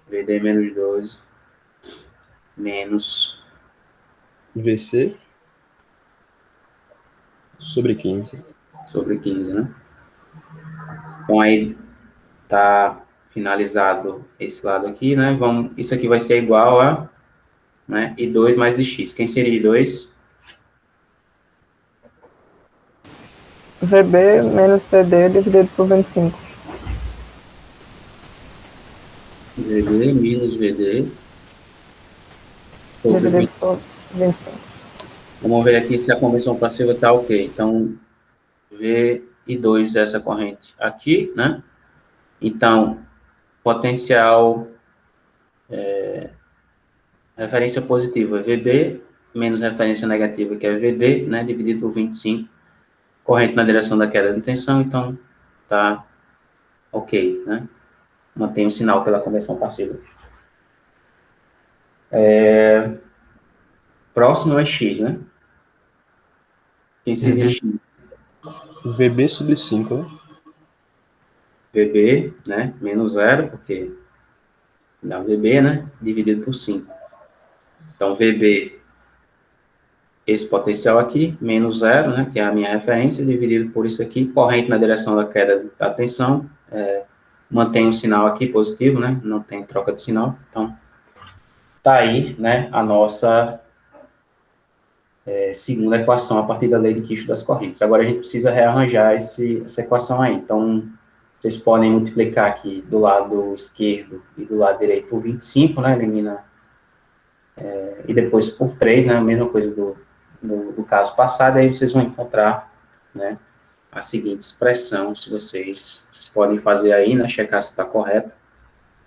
VD menos 12 menos VC sobre 15. sobre 15, né? Então, aí tá finalizado esse lado aqui, né? Isso aqui vai ser igual a, né, I2 mais Ix. Quem seria I2? VB menos VD dividido por 25. VD menos VD sobre Dividido 20. por 25. Vamos ver aqui se a convenção passiva está ok. Então, V e 2 essa corrente aqui, né? Então, potencial referência positiva é VB, menos referência negativa, que é VD, né? Dividido por 25. Corrente na direção da queda de tensão, então tá ok, né? Mantém o sinal pela conversão passiva. Próximo é X, né? Quem seria X? VB sobre 5, né? VB, né? Menos 0, porque dá VB, né? Dividido por 5. Então, VB, esse potencial aqui, menos 0, né? Que é a minha referência, dividido por isso aqui, corrente na direção da queda da tensão, mantém o sinal aqui positivo, né? Não tem troca de sinal. Então, tá aí, né? A nossa segunda equação a partir da lei de Kirchhoff das correntes. Agora a gente precisa rearranjar essa equação aí. Então, vocês podem multiplicar aqui do lado esquerdo e do lado direito por 25, né? Elimina. E depois por 3, né? A mesma coisa do caso passado. Aí vocês vão encontrar, né? A seguinte expressão, se vocês podem fazer aí, né? Checar se está correto.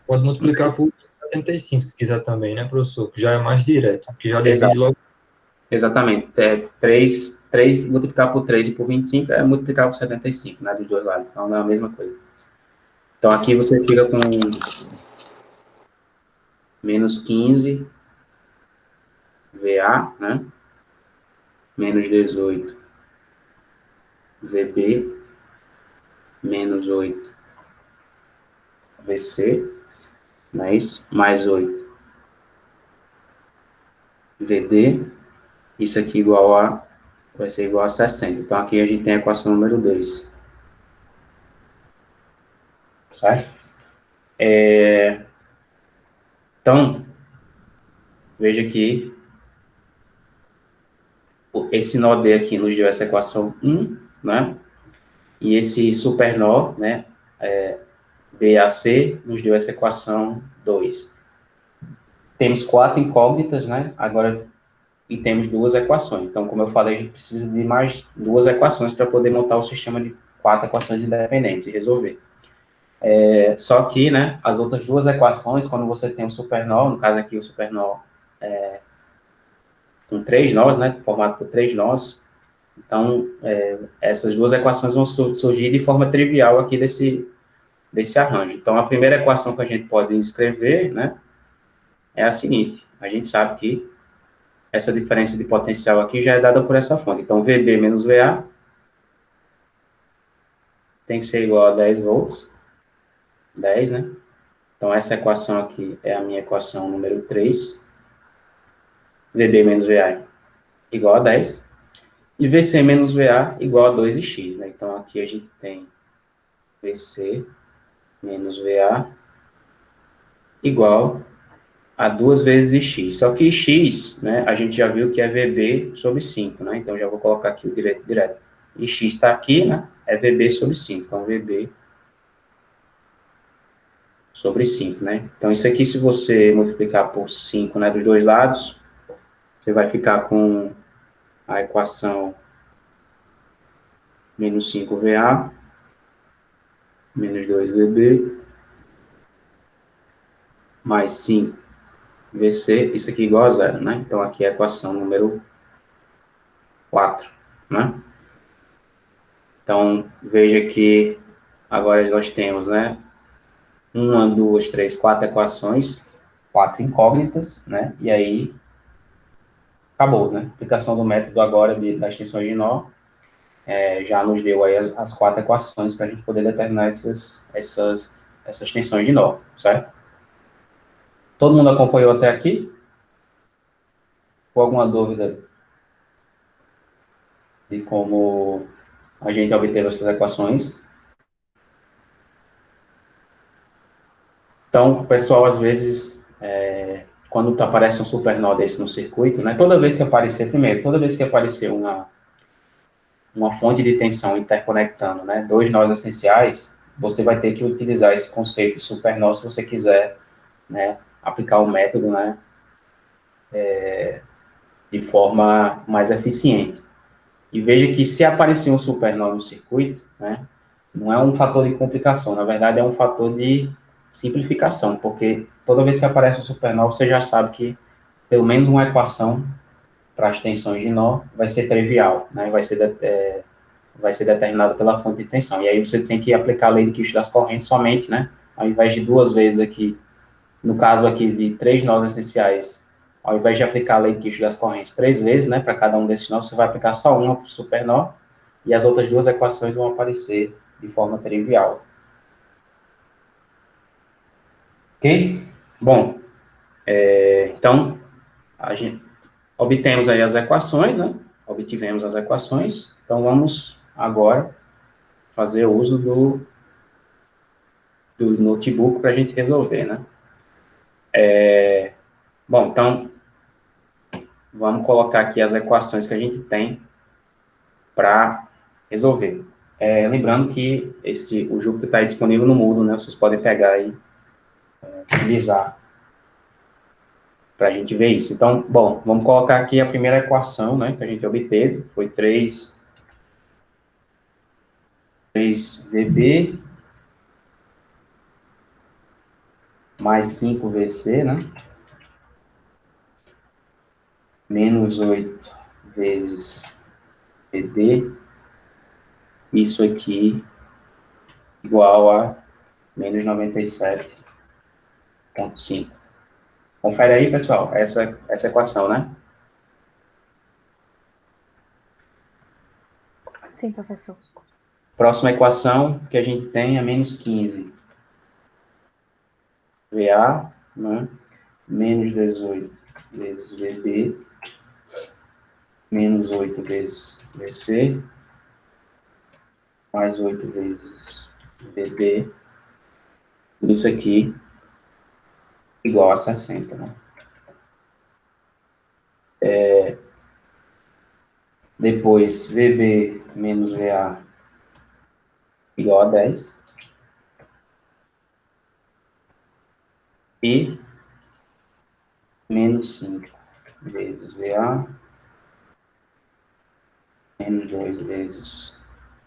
Pode multiplicar por 75, se quiser também, né, professor? Que já é mais direto, que já divide Exato. logo. Exatamente. 3, multiplicar por 3 e por 25 é multiplicar por 75, né? Dos dois lados. Então, é a mesma coisa. Então, aqui você fica com menos 15 VA, né? Menos 18 VB, menos 8 VC, não é isso? Mais 8 VD, isso aqui vai ser igual a 60. Então, aqui a gente tem a equação número 2. Certo? Então, veja que esse nó D aqui nos deu essa equação 1, né? E esse super nó, né? BAC nos deu essa equação 2. Temos 4 incógnitas, né? Agora, e temos 2 equações. Então, como eu falei, a gente precisa de mais 2 equações para poder montar o sistema de 4 equações independentes e resolver. Só que, né, as outras 2 equações, quando você tem um supernó, no caso aqui o supernó com 3 nós, né, formado por 3 nós, então, essas 2 equações vão surgir de forma trivial aqui desse arranjo. Então, a primeira equação que a gente pode escrever, né, é a seguinte: a gente sabe que essa diferença de potencial aqui já é dada por essa fonte. Então, VB menos VA tem que ser igual a 10 volts. 10, né? Então, essa equação aqui é a minha equação número 3. VB menos VA igual a 10. E VC menos VA igual a 2x, né? Então, aqui a gente tem VC menos VA igual a 2 vezes x. Só que x, né, a gente já viu que é VB sobre 5, né? Então, já vou colocar aqui o direto. E x está aqui, né? É VB sobre 5. Então, VB sobre 5, né? Então, isso aqui, se você multiplicar por 5, né, dos dois lados, você vai ficar com a equação menos 5VA menos 2VB mais 5VC, isso aqui igual a zero, né? Então, aqui é a equação número 4, né? Então, veja que agora nós temos, né? 1, 2, 3, 4 equações, 4 incógnitas, né? E aí, acabou, né? A aplicação do método agora das extensões de nó já nos deu aí as 4 equações para a gente poder determinar essas tensões de nó, certo? Todo mundo acompanhou até aqui? Com alguma dúvida de como a gente obteve essas equações? Então, o pessoal, às vezes, quando aparece um supernó desse no circuito, né, toda vez que aparecer uma fonte de tensão interconectando, né, dois nós essenciais, você vai ter que utilizar esse conceito de supernó se você quiser, né, aplicar o método, né, de forma mais eficiente. E veja que se aparecer um supernó no circuito, né, não é um fator de complicação, na verdade é um fator de simplificação, porque toda vez que aparece um supernó, você já sabe que pelo menos uma equação para as tensões de nó vai ser trivial, né, vai ser determinada pela fonte de tensão. E aí você tem que aplicar a lei de Kirchhoff das correntes somente, né, ao invés de duas vezes aqui, no caso aqui de 3 nós essenciais, ao invés de aplicar a lei de Kirchhoff das correntes 3 vezes, né, para cada um desses nós, você vai aplicar só uma para o supernó, e as outras duas equações vão aparecer de forma trivial. Ok? Bom, então, a gente obtemos aí as equações, né? Obtivemos as equações, então vamos agora fazer uso do notebook para a gente resolver, né? Bom, então, vamos colocar aqui as equações que a gente tem para resolver. Lembrando que o Jupyter está disponível no Moodle, né? Vocês podem pegar e utilizar para a gente ver isso. Então, bom, vamos colocar aqui a primeira equação, né, que a gente obteve, foi 3VB mais 5VC, né, menos 8 vezes VD, isso aqui igual a menos 97,5. Confere aí, pessoal, essa equação, né? Sim, professor. Próxima equação que a gente tem é menos 15 VA, né? Menos 18 vezes VB, menos 8 vezes VC, mais 8 vezes VB, isso aqui igual a 60, né? Depois, VB menos VA igual a 10. E menos 5 vezes VA, menos 2 vezes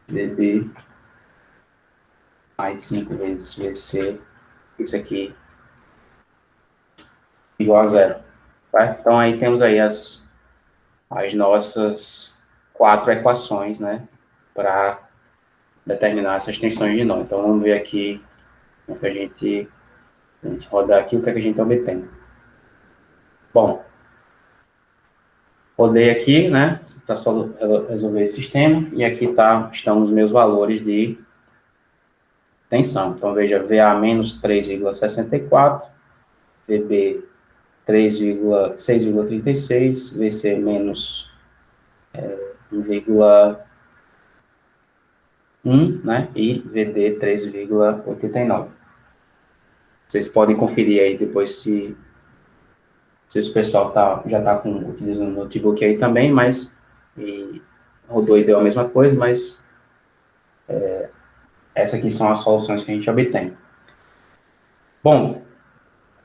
VB, mais 5 vezes VC, isso aqui igual a zero. Tá? Então, aí temos aí as nossas 4 equações, né, para determinar essas tensões de nó. Então, vamos ver aqui, a gente rodar aqui, o que é que a gente obtém. Bom, rodei aqui, né, para só resolver esse sistema, e aqui estão os meus valores de tensão. Então, veja, VA menos 3,64, VB 6,36, VC menos 1,1, né, e VD 3,89. Vocês podem conferir aí depois se o pessoal já está utilizando o notebook aí também, mas rodou e deu a mesma coisa, mas essas aqui são as soluções que a gente obtém. Bom,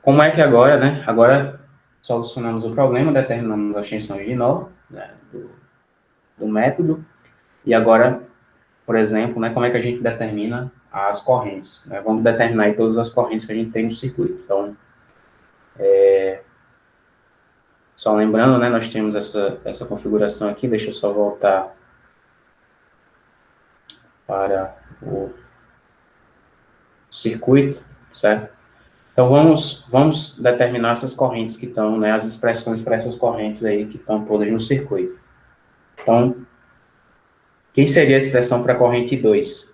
como é que agora, né? Agora solucionamos o problema, determinamos as tensões de nó, né, do método, e agora, por exemplo, né, como é que a gente determina as correntes, né? Vamos determinar aí todas as correntes que a gente tem no circuito. Então, só lembrando, né, nós temos essa configuração aqui, deixa eu só voltar para o circuito, certo? Então, vamos determinar essas correntes que estão, né, as expressões para essas correntes aí que estão todas no circuito. Então, quem seria a expressão para a corrente 2?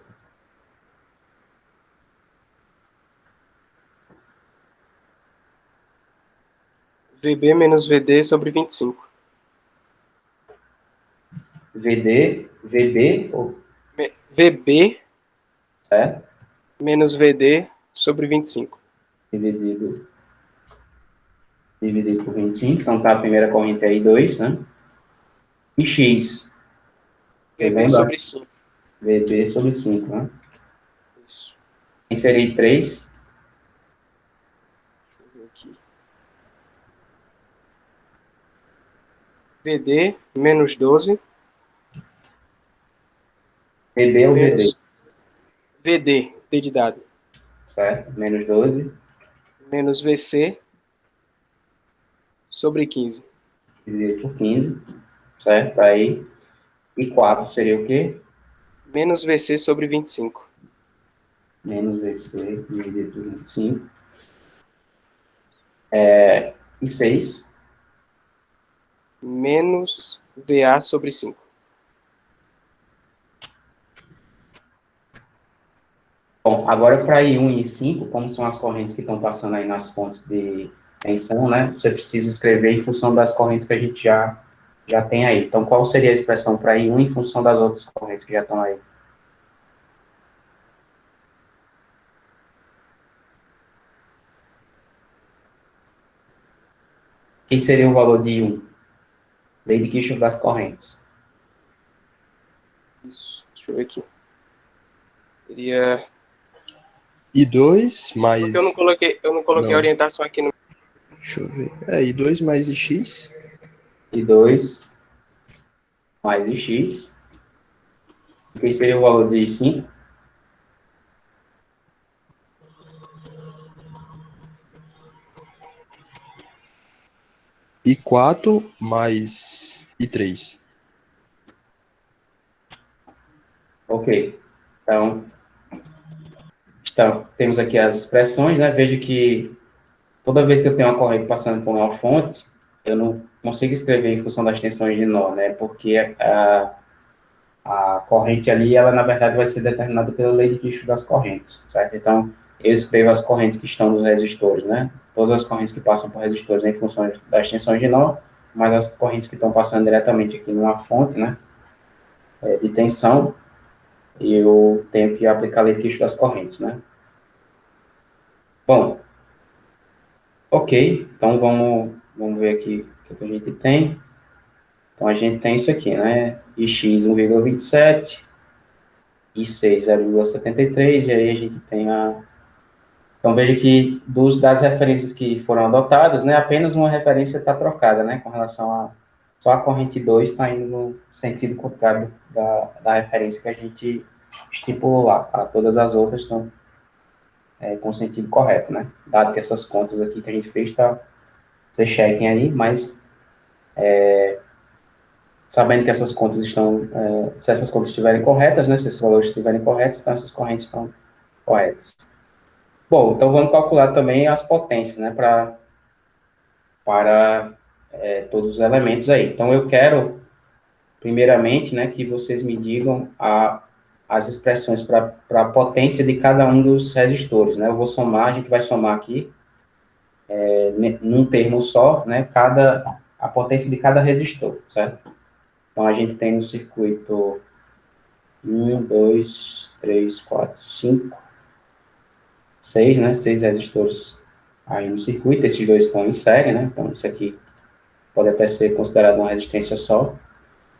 VB menos VD sobre 25. VB, ou, VB certo? menos VD sobre 25. Dividido por 25, então tá a primeira corrente aí, 2, né? E X, VB sobre 5. VB sobre 5, né? Isso. Quem seria 3? Deixa eu ver aqui. VD menos 12. VB ou VD? Menos VD, D de dado. Certo, menos 12. Menos VC sobre 15. Dividido por 15, certo? Aí, e 4 seria o quê? Menos VC sobre 25. Menos VC dividido por 25. E 6? Menos VA sobre 5. Bom, agora para I1 e I5, como são as correntes que estão passando aí nas fontes de tensão, né? Você precisa escrever em função das correntes que a gente já tem aí. Então, qual seria a expressão para I1 em função das outras correntes que já estão aí? Quem seria o valor de I1? Lei de Kirchhoff das correntes. Isso, deixa eu ver aqui. Seria... I2 mais... Porque eu não coloquei Não. a orientação aqui no... Deixa eu ver. I2 mais IX. I2 mais IX. Quem seria o valor de I5? I4 mais I3. Ok. Então, temos aqui as expressões, né? Veja que toda vez que eu tenho uma corrente passando por uma fonte, eu não consigo escrever em função das tensões de nó, né? Porque a corrente ali, ela na verdade vai ser determinada pela lei de Kirchhoff das correntes, certo? Então, eu escrevo as correntes que estão nos resistores, né? Todas as correntes que passam por resistores em função das tensões de nó, mas as correntes que estão passando diretamente aqui numa fonte, né? De tensão, eu tenho que aplicar a lei de Kirchhoff das correntes, né? Bom, ok, então vamos ver aqui o que a gente tem. Então, a gente tem isso aqui, né? IX 1,27, I6 0,73, e aí a gente tem Então, veja que das referências que foram adotadas, né, apenas uma referência está trocada, né, com relação só a corrente 2 está indo no sentido contrário da referência que a gente estipulou lá, tá? Todas as outras estão com sentido correto, né? Dado que essas contas aqui que a gente fez, vocês chequem aí, mas sabendo que essas contas estão, se essas contas estiverem corretas, né? Se esses valores estiverem corretos, então essas correntes estão corretas. Bom, então vamos calcular também as potências, né? Para todos os elementos aí. Então eu quero, primeiramente, né, que vocês me digam as expressões para a potência de cada um dos resistores, né? Eu vou somar, a gente vai somar aqui, num termo só, né? A potência de cada resistor, certo? Então, a gente tem no circuito 1, 2, 3, 4, 5, 6, né? 6 resistores aí no circuito. Esses dois estão em série, né? Então, isso aqui pode até ser considerado uma resistência só.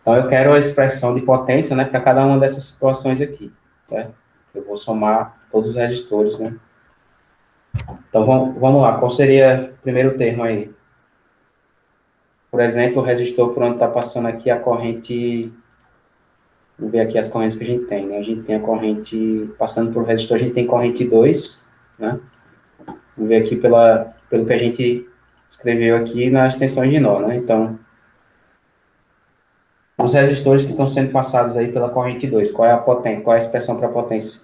Então, eu quero a expressão de potência, né, para cada uma dessas situações aqui, certo? Eu vou somar todos os resistores, né? Então, vamos lá. Qual seria o primeiro termo aí? Por exemplo, o resistor por onde está passando aqui a corrente. Vamos ver aqui as correntes que a gente tem, né? A gente tem a corrente, passando por resistor, a gente tem corrente 2, né? Vamos ver aqui pelo que a gente escreveu aqui nas extensões de nó, né? Então, os resistores que estão sendo passados aí pela corrente 2, qual é a potência, qual é a expressão para a potência?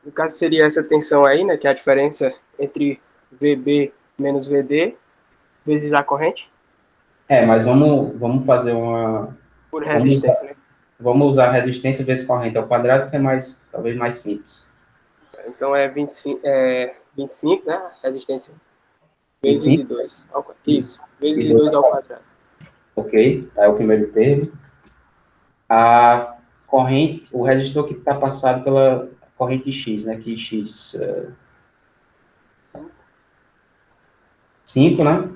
No caso, seria essa tensão aí, né? Que é a diferença entre VB menos VD vezes a corrente Mas vamos fazer uma... por resistência, né? Vamos usar resistência vezes corrente ao quadrado, que é mais, talvez mais simples. Então é 25, né? Resistência vezes 25? 2. Isso, vezes E 2 2 ao quadrado. Ok, é o primeiro termo. A corrente, o resistor que está passado pela corrente X, né? Que X... 5, né?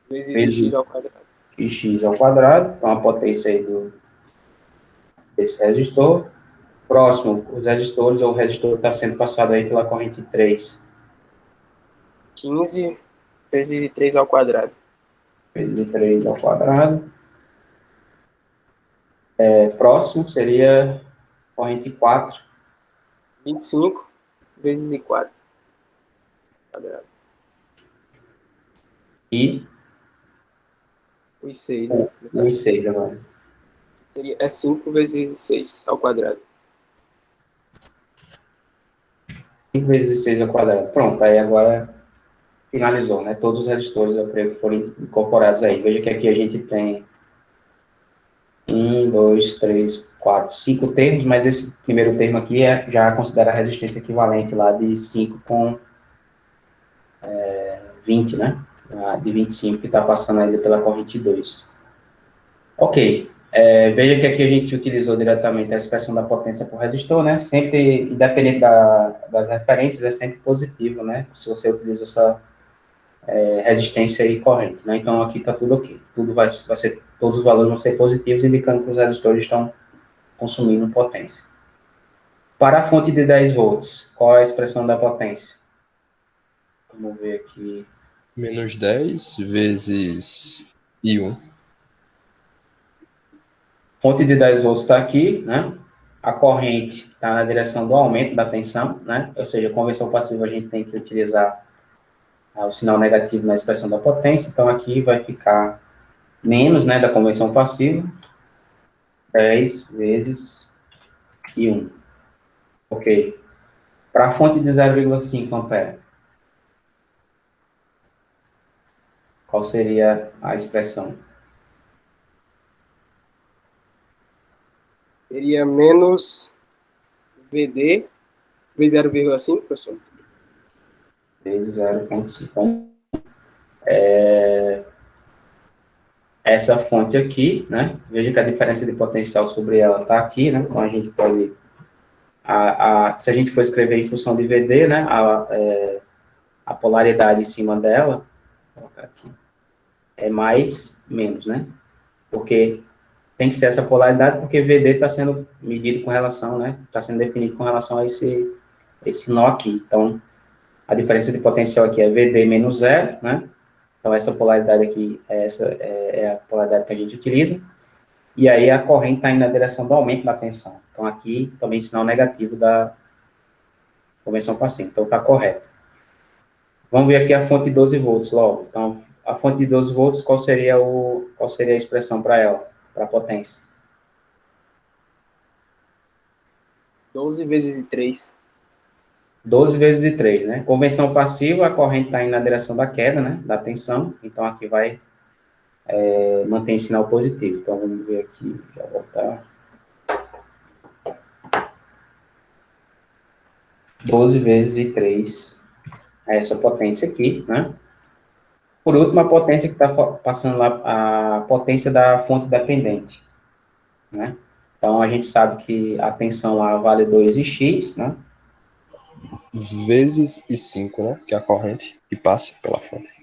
Vezes x ao quadrado. X ao quadrado, então a potência aí desse resistor. Próximo, os resistores, ou o resistor está sendo passado aí pela corrente 3. 15 vezes 3 ao quadrado. Vezes 3 ao quadrado. Próximo seria corrente 4. 25 vezes 4 quadrado. E Os 6, né? os 6 agora. É 5 vezes 6 ao quadrado. 5 vezes 6 ao quadrado. Pronto, aí agora finalizou, né? Todos os resistores, eu creio que foram incorporados aí. Veja que aqui a gente tem 1, 2, 3, 4, 5 termos, mas esse primeiro termo aqui já considera a resistência equivalente lá de 5 com 20, né? De 25 que está passando aí pela corrente 2. Ok. Veja que aqui a gente utilizou diretamente a expressão da potência por resistor, né? Sempre, independente das referências, é sempre positivo, né? Se você utiliza essa resistência e corrente, né? Então, aqui está tudo ok. Tudo vai ser, todos os valores vão ser positivos, indicando que os resistores estão consumindo potência. Para a fonte de 10 volts, qual é a expressão da potência? Vamos ver aqui. Menos 10 vezes I1. Fonte de 10 volts está aqui, né? A corrente está na direção do aumento da tensão, né? Ou seja, conversão passiva a gente tem que utilizar o sinal negativo na expressão da potência. Então, aqui vai ficar menos, né, da conversão passiva, 10 vezes I1. Ok. Para a fonte de 0,5 ampere, qual seria a expressão? Seria menos VD vezes 0,5, professor? Vezes 0,5. Essa fonte aqui, né? Veja que a diferença de potencial sobre ela está aqui, né? Então, a gente pode... se a gente for escrever em função de VD, né? A polaridade em cima dela, vou colocar aqui, é mais, menos, né? Porque tem que ser essa polaridade, porque VD está sendo medido com relação, né? Está sendo definido com relação a esse nó aqui. Então, a diferença de potencial aqui é VD menos zero, né? Então, essa polaridade aqui é a polaridade que a gente utiliza. E aí, a corrente está indo na direção do aumento da tensão. Então, aqui, também, sinal negativo da convenção passiva. Então, está correto. Vamos ver aqui a fonte de 12 volts logo. Então, a fonte de 12 volts, qual seria a expressão para ela, para a potência? 12 vezes 3. 12 vezes 3, né? Convenção passiva, a corrente está indo na direção da queda, né? Da tensão. Então, aqui vai manter sinal positivo. Então, vamos ver aqui, já voltar. 12 vezes 3 é essa potência aqui, né? Por último, a potência que está passando lá, a potência da fonte dependente, né? Então, a gente sabe que a tensão lá vale 2x, né? Vezes e 5, né? Que é a corrente que passa pela fonte.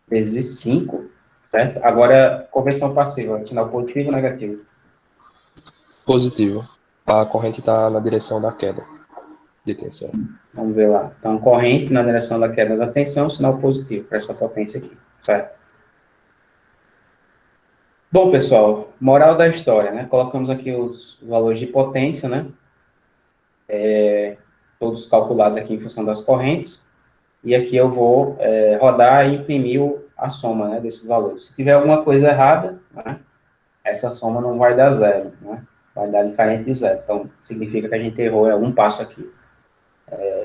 Vezes 5, certo? Agora, conversão passiva, sinal positivo ou negativo? Positivo. A corrente está na direção da queda de tensão. Vamos ver lá. Então, corrente na direção da queda da tensão, sinal positivo para essa potência aqui, certo? Bom, pessoal, moral da história, né? Colocamos aqui os valores de potência, né? Todos calculados aqui em função das correntes. E aqui eu vou rodar e imprimir a soma, né, desses valores. Se tiver alguma coisa errada, né, essa soma não vai dar zero, né? Vai dar diferente de zero. Então, significa que a gente errou em algum passo aqui.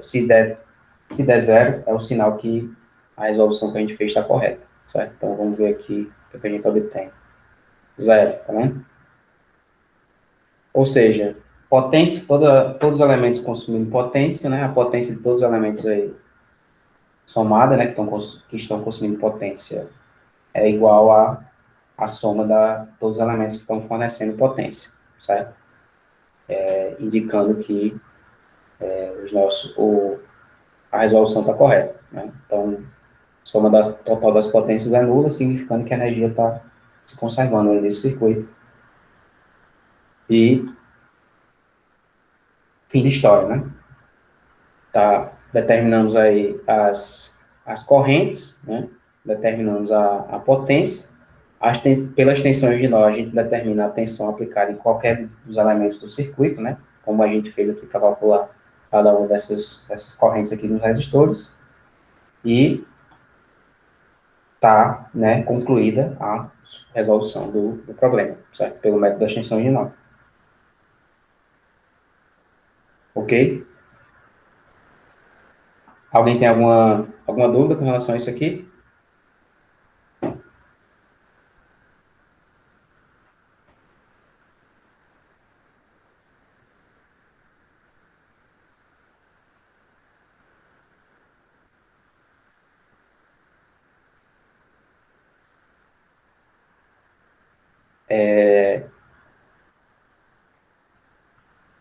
Se der zero, é o sinal que a resolução que a gente fez está correta, certo? Então, vamos ver aqui o que a gente obtém. Zero, tá vendo? Ou seja, potência, todos os elementos consumindo potência, né? A potência de todos os elementos aí somada, né, que estão consumindo potência, é igual a soma de todos os elementos que estão fornecendo potência, certo? Indicando que a resolução está correta, né? Então, soma total das potências é nula, significando que a energia está se conservando aí nesse circuito. E fim de história, né? Tá, determinamos aí as correntes, né? Determinamos a potência. Pelas tensões de nó, a gente determina a tensão aplicada em qualquer dos elementos do circuito, né? Como a gente fez aqui para calcular cada uma dessas correntes aqui nos resistores. E tá, né, concluída a resolução do problema, certo? Pelo método das tensões de nó. Ok? Alguém tem alguma dúvida com relação a isso aqui?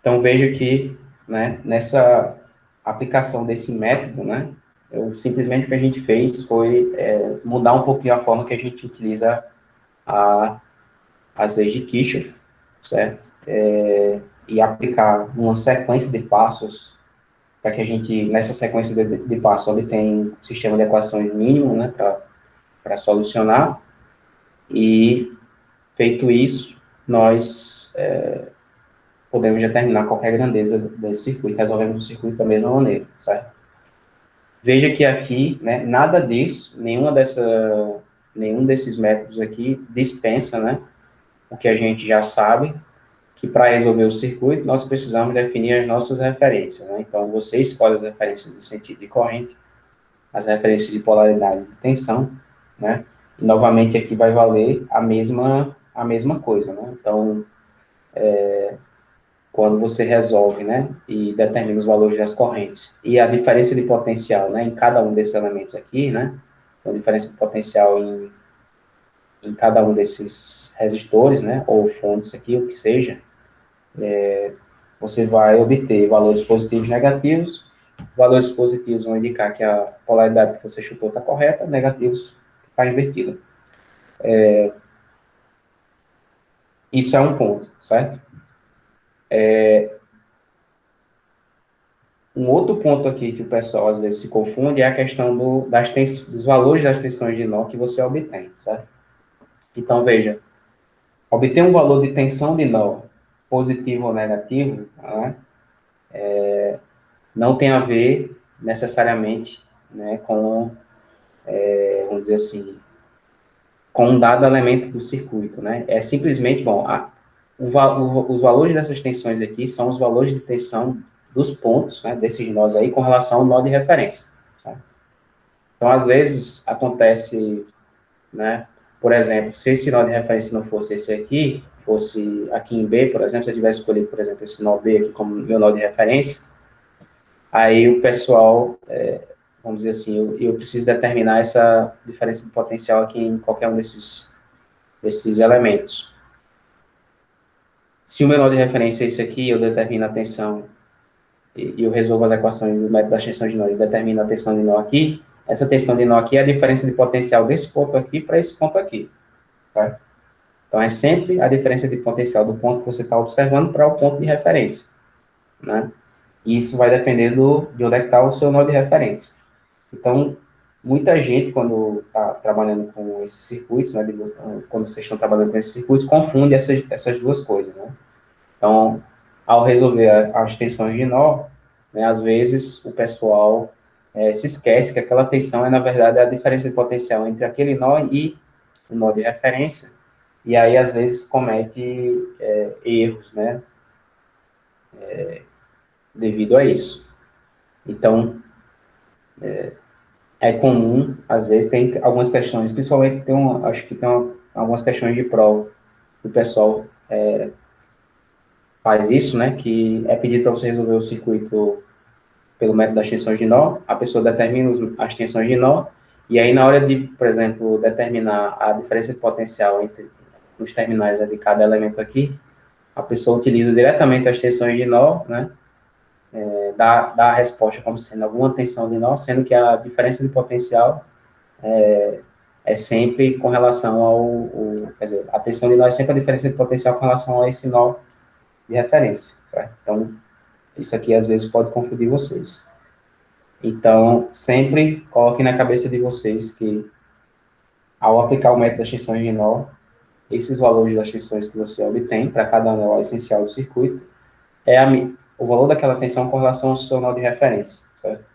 Então, vejo que, né, nessa aplicação desse método, né, simplesmente o que a gente fez foi mudar um pouquinho a forma que a gente utiliza as leis de Kirchhoff, certo? E aplicar uma sequência de passos para que a gente, nessa sequência de passos, obtenha um sistema de equações mínimo, né, para solucionar. E, feito isso, nós podemos determinar qualquer grandeza desse circuito, resolvemos o circuito da mesma maneira, certo? Veja que aqui, né, nada disso, nenhum desses métodos aqui dispensa, né, o que a gente já sabe, que para resolver o circuito, nós precisamos definir as nossas referências, né? Então, você escolhe as referências de sentido de corrente, as referências de polaridade de tensão, né? E, novamente, aqui vai valer a mesma coisa, né? Então, quando você resolve, né, e determina os valores das correntes, e a diferença de potencial, né, em cada um desses elementos aqui, né, a diferença de potencial em cada um desses resistores, né, ou fontes aqui, o que seja, você vai obter valores positivos e negativos. Valores positivos vão indicar que a polaridade que você chutou está correta, negativos está invertida. Isso é um ponto, certo? Um outro ponto aqui que o pessoal às vezes se confunde é a questão dos valores das tensões de nó que você obtém, certo? Então, veja, obter um valor de tensão de nó positivo ou negativo, né, não tem a ver necessariamente, né, vamos dizer assim, com um dado elemento do circuito, né? É simplesmente, bom, os valores dessas tensões aqui são os valores de tensão dos pontos, né, desses nós aí, com relação ao nó de referência. Tá? Então, às vezes, acontece, né, por exemplo, se esse nó de referência não fosse esse aqui, fosse aqui em B, por exemplo, se eu tivesse escolhido, por exemplo, esse nó B aqui como meu nó de referência, aí o pessoal vamos dizer assim, eu preciso determinar essa diferença de potencial aqui em qualquer um desses elementos. Se o meu nó de referência é esse aqui, eu determino a tensão e eu resolvo as equações do método da extensão de nó e determino a tensão de nó aqui, essa tensão de nó aqui é a diferença de potencial desse ponto aqui para esse ponto aqui. Tá? Então, é sempre a diferença de potencial do ponto que você está observando para o ponto de referência. Né? E isso vai depender de onde é que está o seu nó de referência. Então, muita gente, quando está trabalhando com esses circuitos, né, quando vocês estão trabalhando com esses circuitos, confunde essas duas coisas. Né? Então, ao resolver as tensões de nó, né, às vezes o pessoal se esquece que aquela tensão é, na verdade, a diferença de potencial entre aquele nó e o nó de referência, e aí, às vezes, comete erros, né, devido a isso. Então, é comum, às vezes, tem algumas questões, principalmente acho que tem algumas questões de prova, que o pessoal faz isso, né, que é pedido para você resolver o circuito pelo método das tensões de nó, a pessoa determina as tensões de nó, e aí na hora de, por exemplo, determinar a diferença de potencial entre os terminais de cada elemento aqui, a pessoa utiliza diretamente as tensões de nó, né, dá a resposta como sendo alguma tensão de nó, sendo que a diferença de potencial é sempre com relação quer dizer, a tensão de nó é sempre a diferença de potencial com relação a esse nó de referência, certo? Então, isso aqui às vezes pode confundir vocês. Então, sempre coloquem na cabeça de vocês que, ao aplicar o método das tensões de nó, esses valores das tensões que você obtém para cada nó essencial do circuito é o valor daquela tensão com relação ao seu nó de referência, certo?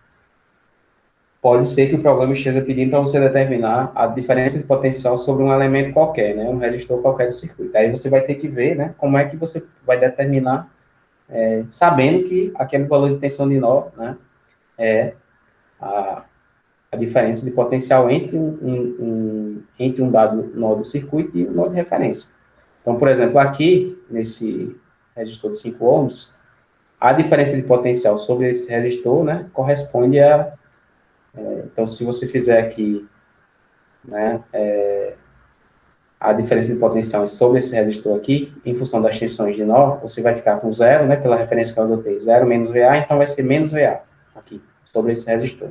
Pode ser que o programa esteja pedindo para você determinar a diferença de potencial sobre um elemento qualquer, né, um resistor qualquer do circuito. Aí você vai ter que ver, né, como é que você vai determinar, sabendo que aquele valor de tensão de nó, né, é a diferença de potencial entre um dado nó do circuito e um nó de referência. Então, por exemplo, aqui, nesse resistor de 5 ohms, a diferença de potencial sobre esse resistor, né, corresponde a... então, se você fizer aqui, né, a diferença de potencial sobre esse resistor aqui, em função das tensões de nó, você vai ficar com zero, né, pela referência que eu adotei, 0 menos VA, então vai ser menos VA aqui, sobre esse resistor.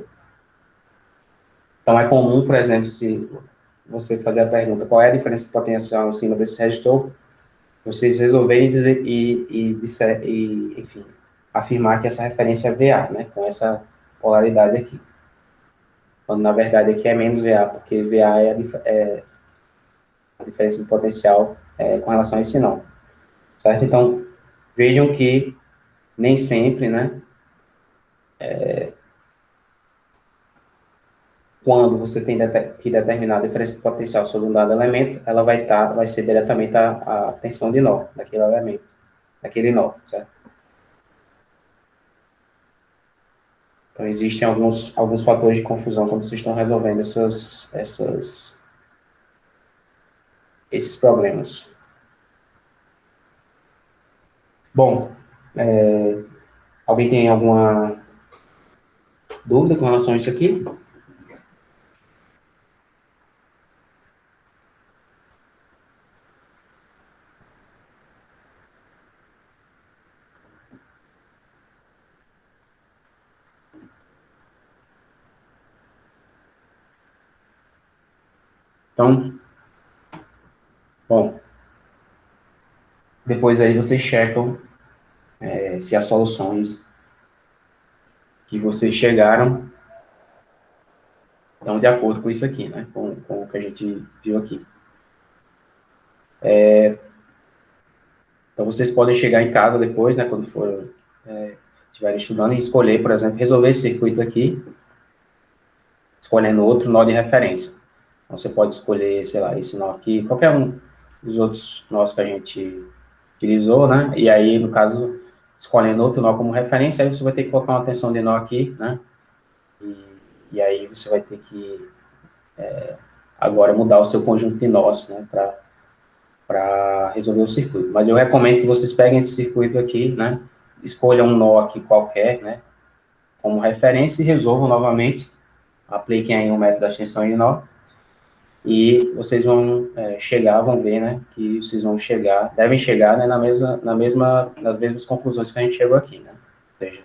Então, é comum, por exemplo, se você fazer a pergunta qual é a diferença de potencial em cima desse resistor, vocês resolverem dizer enfim, afirmar que essa referência é VA, né, com essa polaridade aqui. Quando, na verdade, aqui é menos VA, porque VA é a diferença de potencial com relação a esse nó. Certo? Então, vejam que nem sempre, né, quando você tem que determinar a diferença de potencial sobre um dado elemento, ela vai ser diretamente a tensão de nó daquele elemento, daquele nó, certo? Então, existem alguns fatores de confusão quando vocês estão resolvendo esses problemas. Bom, alguém tem alguma dúvida com relação a isso aqui? Então, bom, depois aí vocês checam se as soluções que vocês chegaram estão de acordo com isso aqui, né, com o que a gente viu aqui. Então, vocês podem chegar em casa depois, né, quando estiverem estudando, e escolher, por exemplo, resolver esse circuito aqui, escolhendo outro nó de referência. Então, você pode escolher, sei lá, esse nó aqui, qualquer um dos outros nós que a gente utilizou, né? E aí, no caso, escolhendo outro nó como referência, aí você vai ter que colocar uma tensão de nó aqui, né? E aí você vai ter que agora mudar o seu conjunto de nós, né? Para resolver o circuito. Mas eu recomendo que vocês peguem esse circuito aqui, né? Escolham um nó aqui qualquer, né? Como referência e resolvam novamente apliquem aí o método das tensões de nó, e vocês vão vão ver, né, que vocês vão devem chegar, né, nas mesmas conclusões que a gente chegou aqui, né? Ou seja,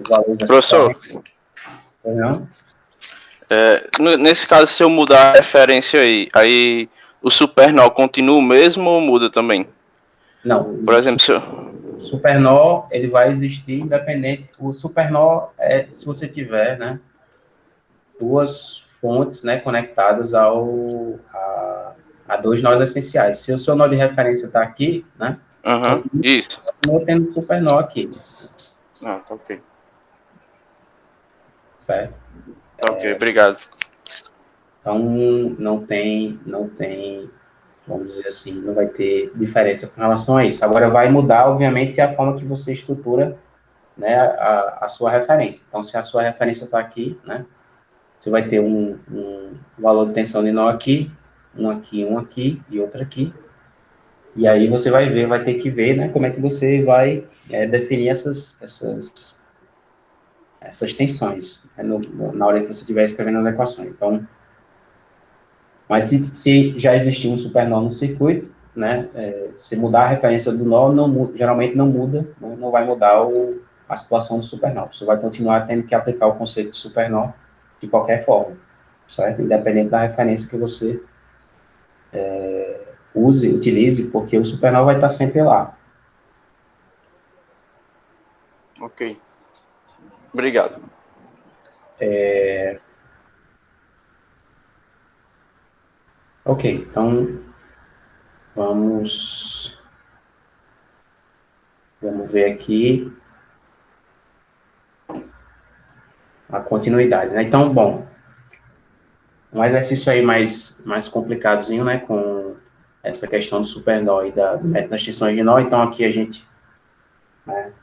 os valores Professor, não? nesse caso, se eu mudar a referência aí o supernó continua o mesmo ou muda também? Não. Por exemplo, se eu... O supernó, ele vai existir independente. O supernó se você tiver, né, duas fontes, né, conectadas a dois nós essenciais. Se o seu nó de referência está aqui, né? Isso. Eu tendo supernó aqui. Tá ok. Certo? Tá ok, obrigado. Então, não tem, vamos dizer assim, não vai ter diferença com relação a isso. Agora, vai mudar, obviamente, a forma que você estrutura, né, a sua referência. Então, se a sua referência está aqui, né, você vai ter um valor de tensão de nó aqui, um aqui e outro aqui. E aí você vai ter que ver, né, como é que você vai definir essas tensões, né, na hora que você estiver escrevendo as equações. Então, mas se já existir um supernó no circuito, né, se mudar a referência do nó, geralmente não muda, né, não vai mudar a situação do supernó. Você vai continuar tendo que aplicar o conceito de supernó de qualquer forma, certo? Independente da referência que você utilize, porque o supernó vai estar sempre lá. Ok. Obrigado. Ok, então vamos ver aqui a continuidade, né? Então, bom, um exercício aí mais complicadozinho, né, com essa questão do supernó e do método das tensões de nó. Então, aqui a gente, né,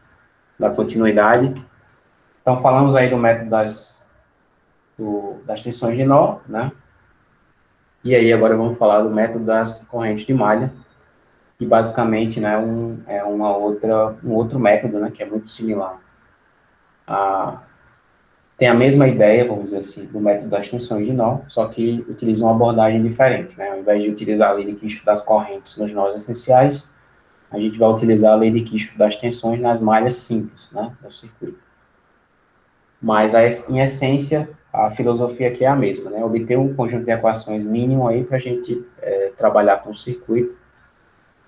dá continuidade. Então, falamos aí do método das tensões de nó, né? E aí, agora vamos falar do método das correntes de malha, que basicamente, né, um outro método, né, que é muito similar. Tem a mesma ideia, vamos dizer assim, do método das tensões de nó, só que utiliza uma abordagem diferente, né? Ao invés de utilizar a lei de Kirchhoff das correntes nos nós essenciais, a gente vai utilizar a lei de Kirchhoff das tensões nas malhas simples, né, do circuito. Mas, em essência, a filosofia aqui é a mesma, né? Obter um conjunto de equações mínimo aí para a gente trabalhar com o circuito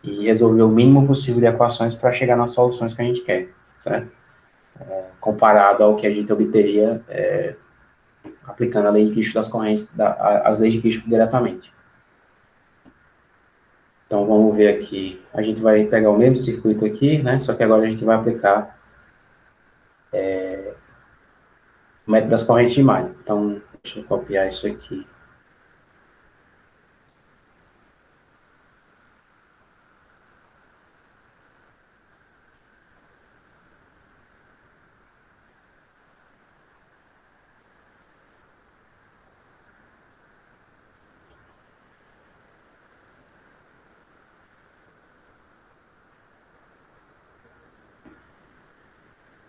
e resolver o mínimo possível de equações para chegar nas soluções que a gente quer, certo? Comparado ao que a gente obteria aplicando a lei de Kirchhoff das correntes, as leis de Kirchhoff diretamente. Então, vamos ver aqui. A gente vai pegar o mesmo circuito aqui, né? Só que agora a gente vai aplicar o método das correntes de malha. Então, deixa eu copiar isso aqui.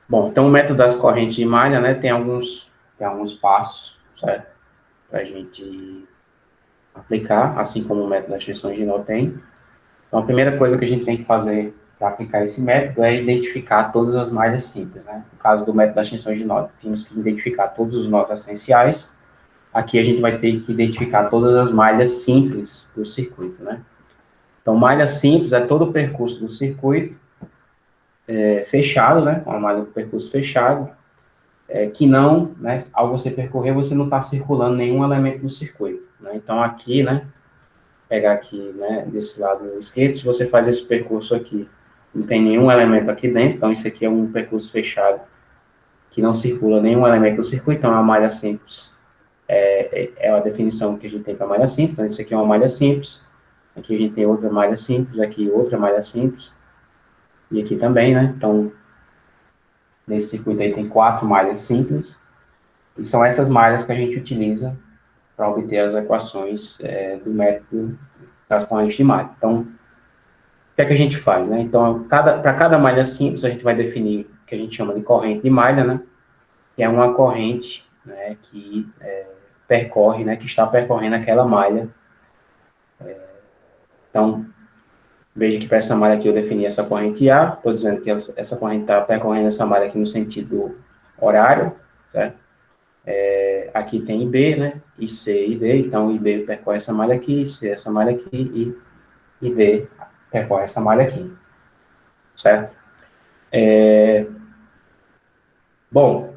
Bom, então o método das correntes de malha, né, tem alguns passos, certo? Para a gente aplicar, assim como o método das tensões de nó tem. Então, a primeira coisa que a gente tem que fazer para aplicar esse método é identificar todas as malhas simples, né? No caso do método das tensões de nó, temos que identificar todos os nós essenciais. Aqui a gente vai ter que identificar todas as malhas simples do circuito, né? Então, malha simples é todo o percurso do circuito fechado, né? Uma malha do percurso fechado, que não, né? Ao você percorrer, você não está circulando nenhum elemento do circuito, né? Então, aqui, né? Pegar aqui, né? Desse lado esquerdo, se você faz esse percurso aqui, não tem nenhum elemento aqui dentro, então isso aqui é um percurso fechado, que não circula nenhum elemento do circuito, então é uma malha simples. É a definição que a gente tem para a malha simples, então isso aqui é uma malha simples, aqui a gente tem outra malha simples, aqui outra malha simples, e aqui também, né? Então, nesse circuito aí tem 4 malhas simples, e são essas malhas que a gente utiliza para obter as equações do método das correntes de malha. Então, o que é que a gente faz, né? Então, para cada malha simples, a gente vai definir o que a gente chama de corrente de malha, né? Que é uma corrente, né, que percorre, né, que está percorrendo aquela malha. Então, veja que para essa malha aqui eu defini essa corrente A, estou dizendo que essa corrente está percorrendo essa malha aqui no sentido horário, certo? Aqui tem IB, né, IC e D, então IB percorre essa malha aqui, IC essa malha aqui, e D percorre essa malha aqui, certo? Bom,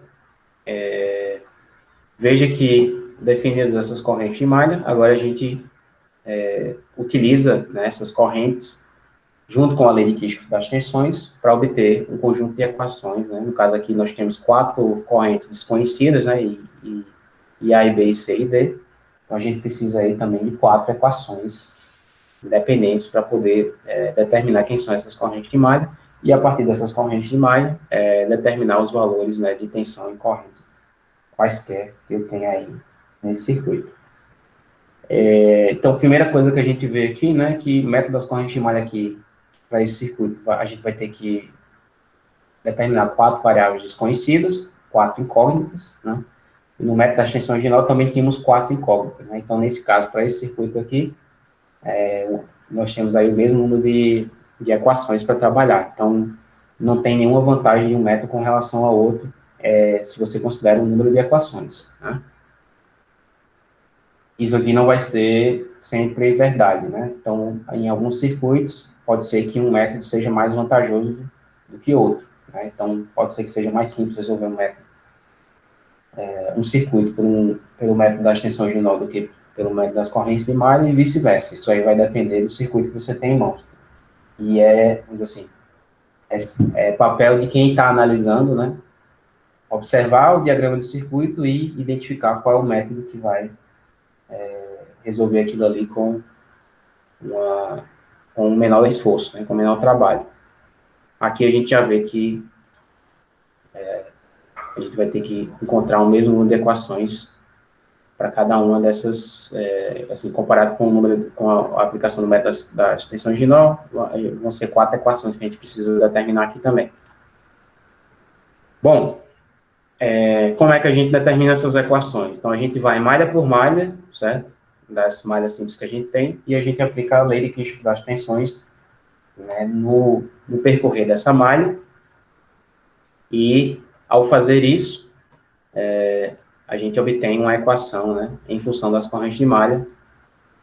veja que definidas essas correntes de malha, agora a gente utiliza, né, essas correntes junto com a lei de Kirchhoff das tensões para obter um conjunto de equações, né? No caso aqui nós temos 4 correntes desconhecidas, né, e A, e B, e C e D, então a gente precisa aí também de 4 equações independentes para poder determinar quem são essas correntes de malha, e a partir dessas correntes de malha, determinar os valores, né, de tensão em corrente, quaisquer que eu tenha aí nesse circuito. Então, a primeira coisa que a gente vê aqui, né, que o método das correntes de malha aqui, para esse circuito, a gente vai ter que determinar 4 variáveis desconhecidas, 4 incógnitas, né, e no método das tensões de nó também temos 4 incógnitas, né, então, nesse caso, para esse circuito aqui, nós temos aí o mesmo número de equações para trabalhar, então, não tem nenhuma vantagem de um método com relação ao outro, se você considera o número de equações, né. Isso aqui não vai ser sempre verdade, né? Então, em alguns circuitos, pode ser que um método seja mais vantajoso do que outro, né? Então, pode ser que seja mais simples resolver um circuito pelo método das tensões de nó do que pelo método das correntes de malha e vice-versa. Isso aí vai depender do circuito que você tem em mãos. E vamos dizer assim, é papel de quem está analisando, né? Observar o diagrama do circuito e identificar qual é o método que vai resolver aquilo ali com um menor esforço, né, com menor trabalho. Aqui a gente já vê que a gente vai ter que encontrar o mesmo número de equações para cada uma dessas, assim, comparado com o número, com a aplicação do método das tensões de nó, vão ser 4 equações que a gente precisa determinar aqui também. Bom, como é que a gente determina essas equações? Então, a gente vai malha por malha, certo? Das malhas simples que a gente tem, e a gente aplica a lei de Kirchhoff das tensões, né, no percorrer dessa malha, e ao fazer isso, a gente obtém uma equação, né, em função das correntes de malha,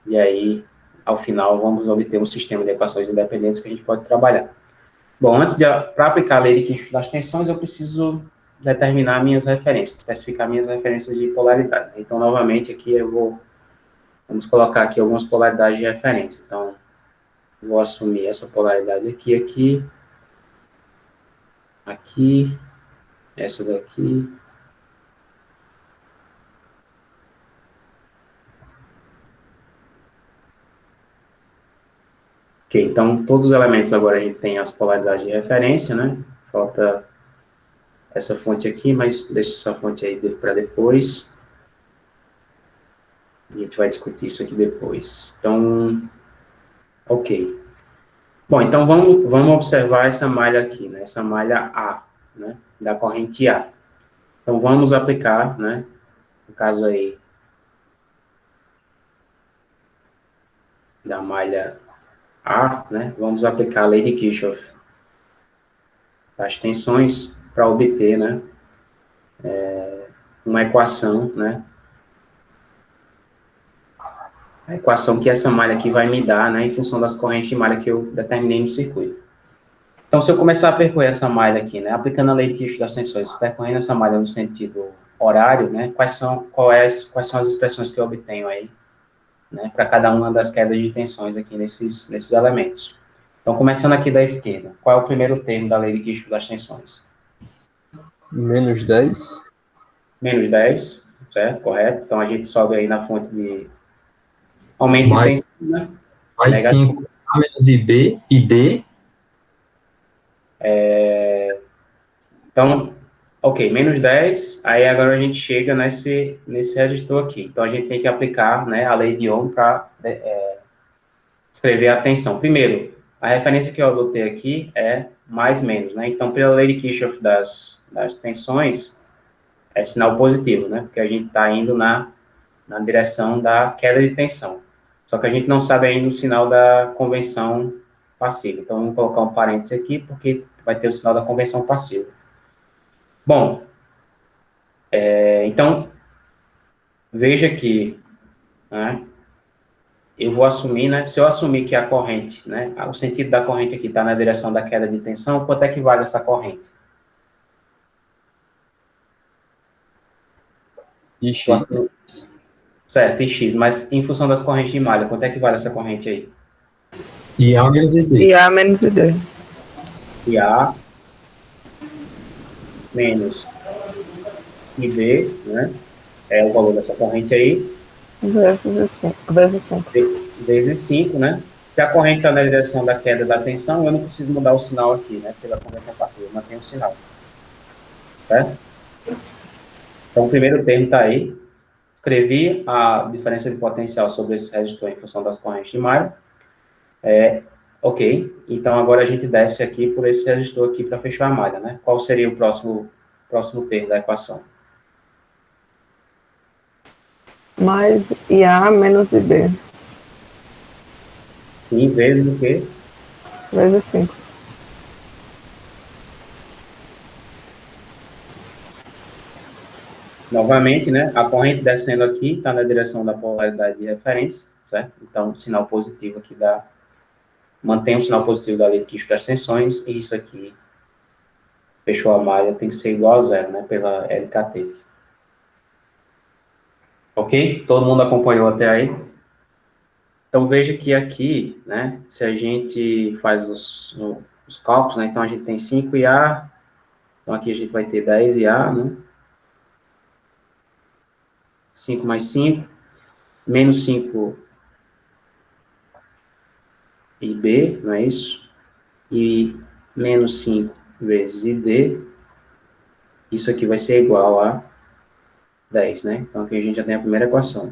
e aí, ao final, vamos obter um sistema de equações independentes que a gente pode trabalhar. Bom, para aplicar a lei de Kirchhoff das tensões, eu preciso determinar minhas referências, especificar minhas referências de polaridade. Então, novamente, aqui vamos colocar aqui algumas polaridades de referência. Então, vou assumir essa polaridade aqui, essa daqui. Ok, então, todos os elementos agora a gente tem as polaridades de referência, né? Falta essa fonte aqui, mas deixa essa fonte aí para depois. A gente vai discutir isso aqui depois. Então, ok. Bom, então vamos observar essa malha aqui, né? Essa malha A, né? Da corrente A. Então, vamos aplicar, né? No caso aí, da malha A, né? Vamos aplicar a lei de Kirchhoff das tensões para obter, né? Uma equação, né? A equação que essa malha aqui vai me dar, né, em função das correntes de malha que eu determinei no circuito. Então, se eu começar a percorrer essa malha aqui, né, aplicando a lei de Kirchhoff das tensões, percorrendo essa malha no sentido horário, né, quais são as expressões que eu obtenho aí, né, para cada uma das quedas de tensões aqui nesses elementos. Então, começando aqui da esquerda, qual é o primeiro termo da lei de Kirchhoff das tensões? Menos 10. Menos 10, certo? Correto. Então, a gente sobe aí na fonte de aumento de tensão, né? Mais 5 A menos IB e D. Então, ok, menos 10, aí agora a gente chega nesse resistor aqui. Então, a gente tem que aplicar, né, a lei de Ohm para escrever a tensão. Primeiro, a referência que eu adotei aqui é mais menos, né? Então, pela lei de Kirchhoff das tensões, é sinal positivo, né? Porque a gente está indo na na direção da queda de tensão. Só que a gente não sabe ainda o sinal da convenção passiva. Então, vamos colocar um parênteses aqui, porque vai ter o sinal da convenção passiva. Bom, então, veja que, né, eu vou assumir, né, se eu assumir que a corrente, né, o sentido da corrente aqui está na direção da queda de tensão, quanto é que vale essa corrente? E X. Certo, e X, mas em função das correntes de malha, quanto é que vale essa corrente aí? IA menos ID. IA menos ID. IA menos IB, né, é o valor dessa corrente aí, vezes 5, né? Se a corrente está na direção da queda da tensão, eu não preciso mudar o sinal aqui, né? Pela convenção passiva, eu mantenho o sinal. Certo? Então, o primeiro termo está aí. Escrevi a diferença de potencial sobre esse resistor em função das correntes de malha. Ok. Então, agora a gente desce aqui por esse resistor aqui para fechar a malha, né? Qual seria o próximo termo da equação? Mais IA menos IB. Sim, vezes o quê? Vezes 5. Novamente, né, a corrente descendo aqui está na direção da polaridade de referência, certo? Então, o sinal positivo aqui mantém o sinal positivo da lei de Kirchhoff das tensões, e isso aqui, fechou a malha, tem que ser igual a zero, né, pela LKT. Ok? Todo mundo acompanhou até aí? Então, veja que aqui, né, se a gente faz os cálculos, né, então a gente tem 5 IA, então aqui a gente vai ter 10 IA, né, 5 mais 5, menos 5 IB, não é isso? E menos 5 vezes ID, isso aqui vai ser igual a 10, né? Então, aqui a gente já tem a primeira equação.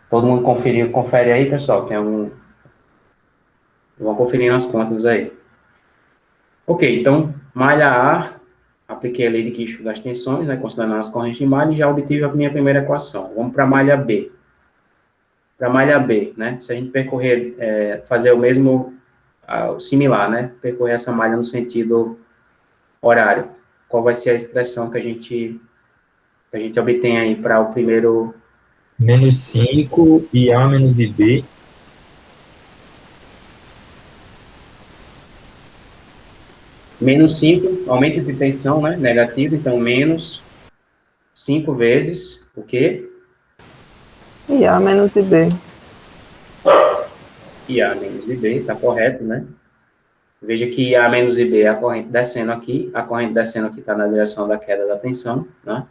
Todo mundo confere aí, pessoal? Vão conferir nas contas aí. Ok, então, malha A, apliquei a lei de Kirchhoff das tensões, né, considerando as correntes de malha, e já obtive a minha primeira equação. Vamos para a malha B. Para a malha B, né, se a gente percorrer, fazer o mesmo, similar, né, percorrer essa malha no sentido horário, qual vai ser a expressão que a gente obtém aí para o primeiro... Menos 5, IA menos IB. Menos 5, aumento de tensão, né, negativo, então menos 5 vezes o quê? IA menos IB. IA menos IB, está correto, né? Veja que IA menos IB é a corrente descendo aqui está na direção da queda da tensão, né?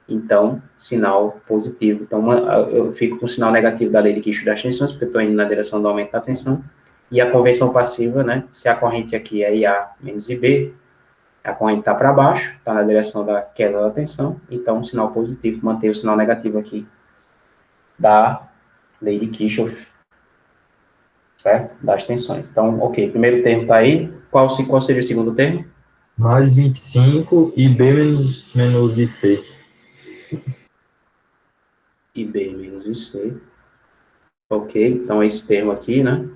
Então, sinal positivo. Então, eu fico com o sinal negativo da lei de Kirchhoff das tensões, porque eu estou indo na direção do aumento da tensão. E a convenção passiva, né? Se a corrente aqui é IA menos IB, a corrente está para baixo, está na direção da queda da tensão, então o sinal positivo mantém o sinal negativo aqui da lei de Kirchhoff, certo? Das tensões. Então, ok, primeiro termo está aí. Qual seria o segundo termo? Mais 25 e B menos IC. IB menos IC. Ok, então esse termo aqui, né?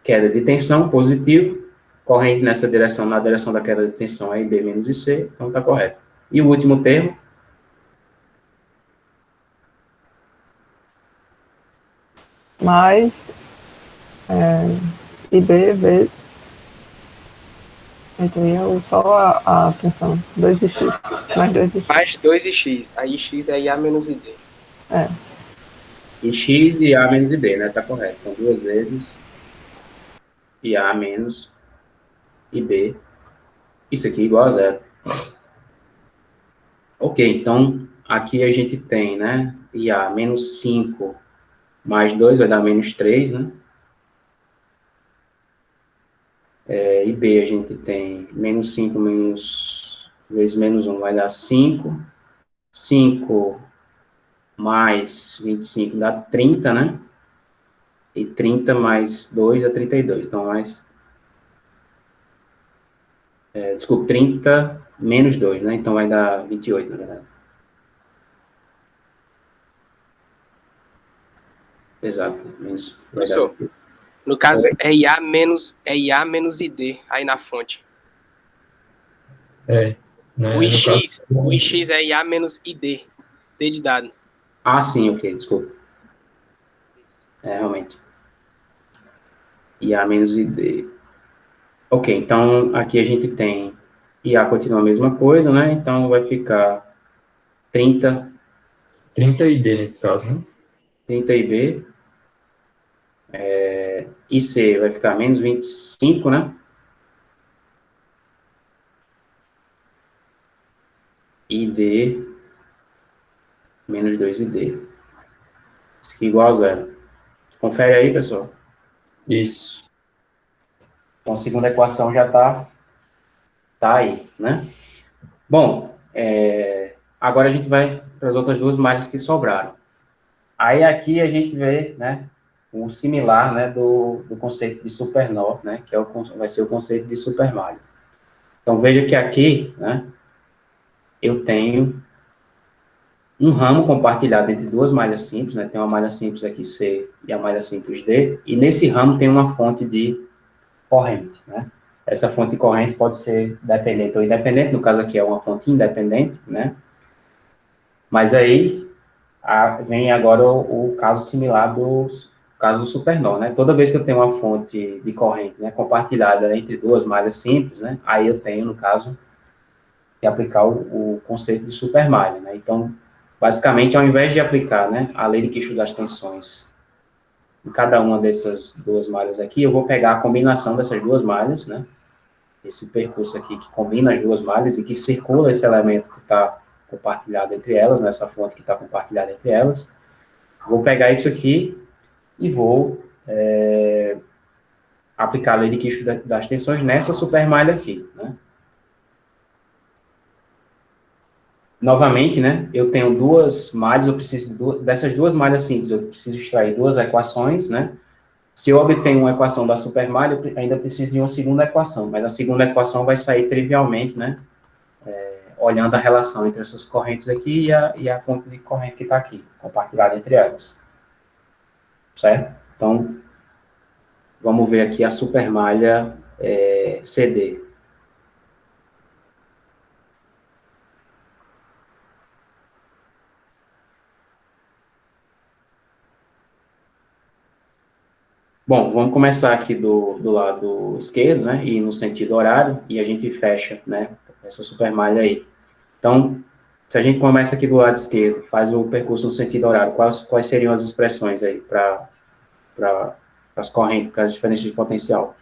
Queda de tensão, positivo. Corrente nessa direção, na direção da queda de tensão é IB menos IC, então está correto. E o último termo? Mais IB vezes... Então ia só a tensão. 2 de X. Mais 2 de X. Mais 2 e X. Aí X é IA menos ID. E X e A menos IB, né? Tá correto. Então, 2 vezes IA menos IB. Isso aqui é igual a zero. Ok, então, aqui a gente tem, né? IA menos 5 mais 2 vai dar menos 3, né? IB a gente tem menos 5 vezes menos 1 vai dar 5. 5 mais 25 dá 30, né? E 30 mais 2 é 32. Então, desculpa, 30 menos 2, né? Então vai dar 28, na verdade. Exato. Isso. Vai dar Professor, no caso, é IA menos ID aí na fonte. Né, O no caso, ix é IA menos ID, D de dado. Ah, sim, ok, desculpa. Realmente. IA menos ID. Ok, então aqui a gente tem IA continua a mesma coisa, né? Então vai ficar 30 30 ID nesse caso, né? 30 IB. IC vai ficar menos 25, né? ID menos 2 ID. Isso aqui igual a zero. Confere aí, pessoal. Isso. Então a segunda equação já tá aí, né? Bom, agora a gente vai para as outras duas malhas que sobraram. Aí aqui a gente vê, né, o similar, né, do conceito de supernó, né, que vai ser o conceito de supermalha. Então veja que aqui, né, eu tenho um ramo compartilhado entre duas malhas simples, né, tem uma malha simples aqui C e a malha simples D, e nesse ramo tem uma fonte de corrente, né. Essa fonte de corrente pode ser dependente ou independente, no caso aqui é uma fonte independente, né, mas aí vem agora o caso similar do caso do supernó, né? Toda vez que eu tenho uma fonte de corrente, né, compartilhada entre duas malhas simples, né, aí eu tenho, no caso, que aplicar o conceito de supermalha, né? Então, basicamente, ao invés de aplicar, né, a lei de Kirchhoff das tensões em cada uma dessas duas malhas aqui, eu vou pegar a combinação dessas duas malhas, né? Esse percurso aqui que combina as duas malhas e que circula esse elemento que está compartilhado entre elas, nessa fonte que está compartilhada entre elas. Vou pegar isso aqui e vou aplicar a lei de Kirchhoff das tensões nessa supermalha aqui, né? Novamente, né, eu tenho duas malhas, eu preciso dessas duas malhas simples, eu preciso extrair duas equações, né? Se eu obtenho uma equação da supermalha, eu ainda preciso de uma segunda equação, mas a segunda equação vai sair trivialmente, né, olhando a relação entre essas correntes aqui e a fonte de corrente que está aqui, compartilhada entre elas. Certo? Então, vamos ver aqui a supermalha CD. Bom, vamos começar aqui do lado esquerdo, né, e no sentido horário, e a gente fecha, né, essa supermalha aí. Então, se a gente começa aqui do lado esquerdo, faz o percurso no sentido horário, quais seriam as expressões aí para as correntes, para as diferenças de potencial?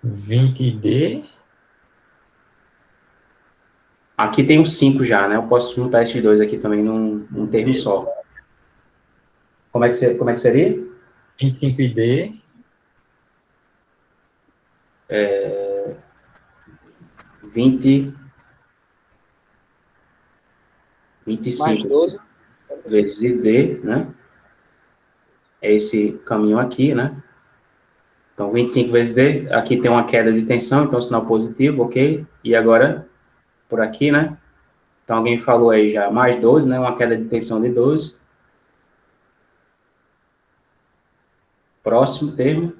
(20D) Aqui tem os 5 já, né? Eu posso juntar esses dois aqui também num termo só. Como é que seria? 25ID 20, Mais 25 12. vezes ID, né? É esse caminho aqui, né? Então, 25 vezes D, aqui tem uma queda de tensão, então sinal positivo, ok? E agora, por aqui, né? Então, alguém falou aí já, mais 12, né? Uma queda de tensão de 12. Próximo termo,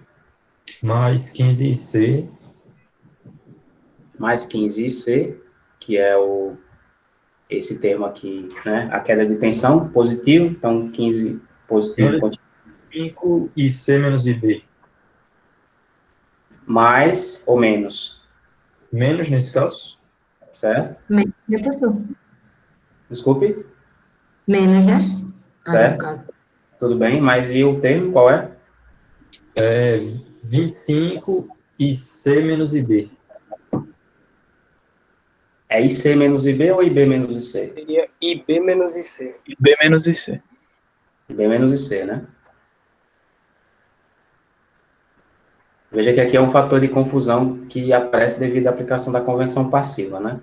mais 15IC mais 15 IC, que é esse termo aqui, né? A queda de tensão, positivo, então 15 positivo, 5IC menos ID. mais ou menos, Menos nesse caso? certo? Menos, né, professor? Desculpe, Menos, né? Aí, no certo? caso. Tudo bem, mas e o termo, qual é? 25IC menos ID. É IC menos IB ou IB menos IC? Seria IB menos IC. B menos IC. IB menos IC, né? Veja que aqui é um fator de confusão que aparece devido à aplicação da convenção passiva, né?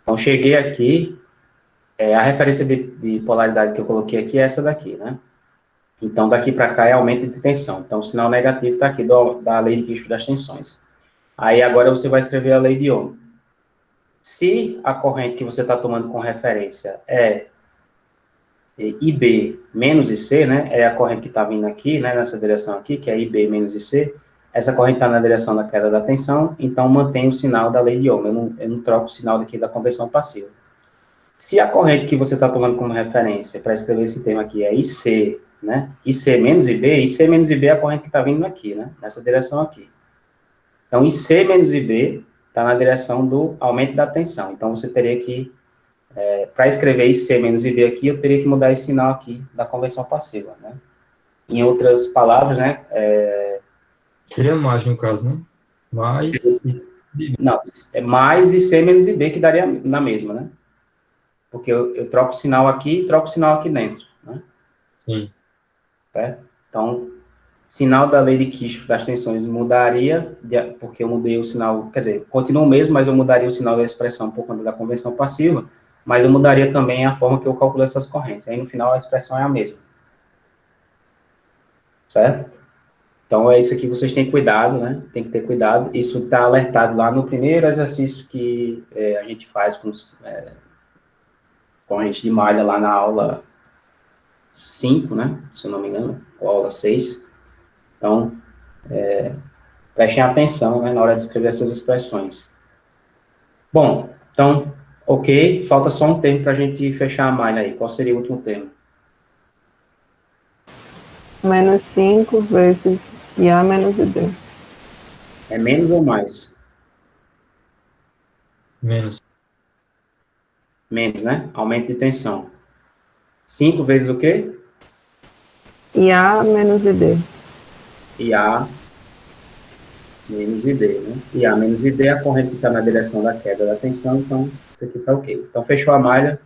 Então, cheguei aqui, a referência de polaridade que eu coloquei aqui é essa daqui, né? Então, daqui para cá é aumento de tensão. Então, o sinal negativo está aqui da lei de Kirchhoff das tensões. Aí, agora você vai escrever a lei de Ohm. Se a corrente que você está tomando com referência é IB menos IC, né, é a corrente que está vindo aqui, né, nessa direção aqui, que é IB menos IC, essa corrente está na direção da queda da tensão, então mantém o sinal da lei de Ohm, eu não troco o sinal daqui da conversão passiva. Se a corrente que você está tomando como referência para escrever esse termo aqui é IC, né, IC menos IB é a corrente que está vindo aqui, né, nessa direção aqui. Então, IC menos IB está na direção do aumento da tensão, então você teria que para escrever IC menos IB aqui, eu teria que mudar esse sinal aqui da conversão passiva, né? Em outras palavras, né? Seria mais, no caso, né? Mais... Não, é mais IC menos IB que daria na mesma, né? Porque eu troco o sinal aqui e troco o sinal aqui dentro, né? Sim. Certo? Então, sinal da lei de Kirchhoff das tensões mudaria, porque eu mudei o sinal, quer dizer, continua o mesmo, mas eu mudaria o sinal da expressão por conta da conversão passiva, mas eu mudaria também a forma que eu calculo essas correntes. Aí, no final, a expressão é a mesma. Certo? Então, é isso aqui, vocês têm cuidado, né? Tem que ter cuidado. Isso está alertado lá no primeiro exercício que a gente faz com corrente de malha lá na aula 5, né? Se eu não me engano, ou aula 6. Então, prestem atenção, né, na hora de escrever essas expressões. Bom, então, ok, falta só um termo para a gente fechar a malha aí. Qual seria o último termo? Menos 5 vezes IA menos IB. É menos ou mais? Menos. Menos, né? Aumento de tensão. 5 vezes o quê? IA menos IB. IA menos ID, né? IA menos ID é a corrente que está na direção da queda da tensão, então isso aqui está ok. Então, fechou a malha,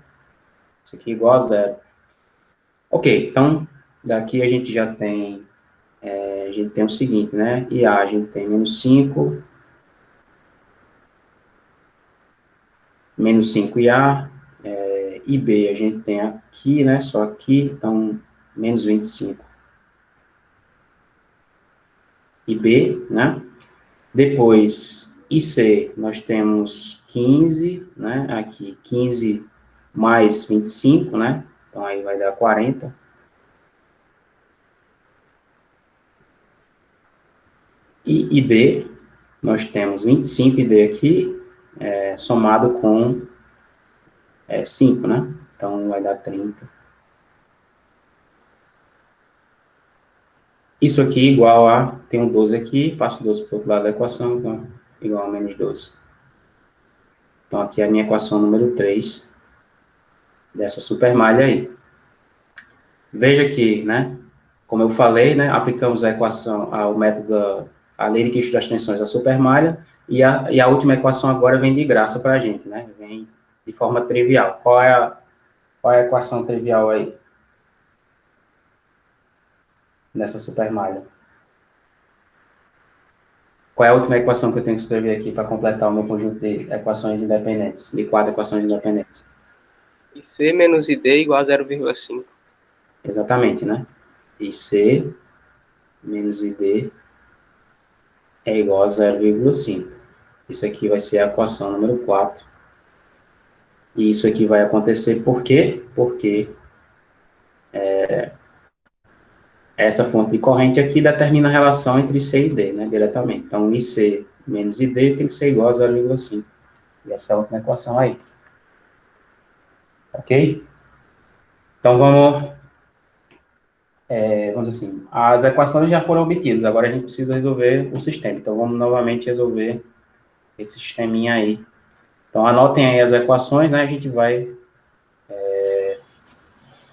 isso aqui igual a zero. Ok, então, daqui a gente já tem, a gente tem o seguinte, né? IA a gente tem menos 5, menos 5 IA, IB a gente tem aqui, né? Só aqui, então, menos 25. IB, né? Depois, IC, nós temos 15, né? Aqui, 15 mais 25, né? Então, aí vai dar 40. E IB, nós temos 25 ID aqui, somado com 5, né? Então, vai dar 30. Isso aqui igual a, tem um 12 aqui, passo 12 para o outro lado da equação, então, igual a menos 12. Então, aqui é a minha equação número 3, dessa supermalha aí. Veja que, né, como eu falei, né, aplicamos a equação, ao método, a lei de Kirchhoff das tensões da supermalha, e a última equação agora vem de graça para a gente, né, vem de forma trivial. Qual é a equação trivial aí? Nessa supermalha. Qual é a última equação que eu tenho que escrever aqui para completar o meu conjunto de equações independentes, de 4 equações independentes? IC menos ID igual a 0,5. Exatamente, né? IC menos ID é igual a 0,5. Isso aqui vai ser a equação número 4. E isso aqui vai acontecer por quê? Porque essa fonte de corrente aqui determina a relação entre IC e D, né, diretamente. Então, IC menos ID tem que ser igual a 0,5. E essa é a última equação aí. Ok? Então, vamos dizer assim, as equações já foram obtidas, agora a gente precisa resolver o sistema. Então, vamos novamente resolver esse sisteminha aí. Então, anotem aí as equações, né, a gente vai...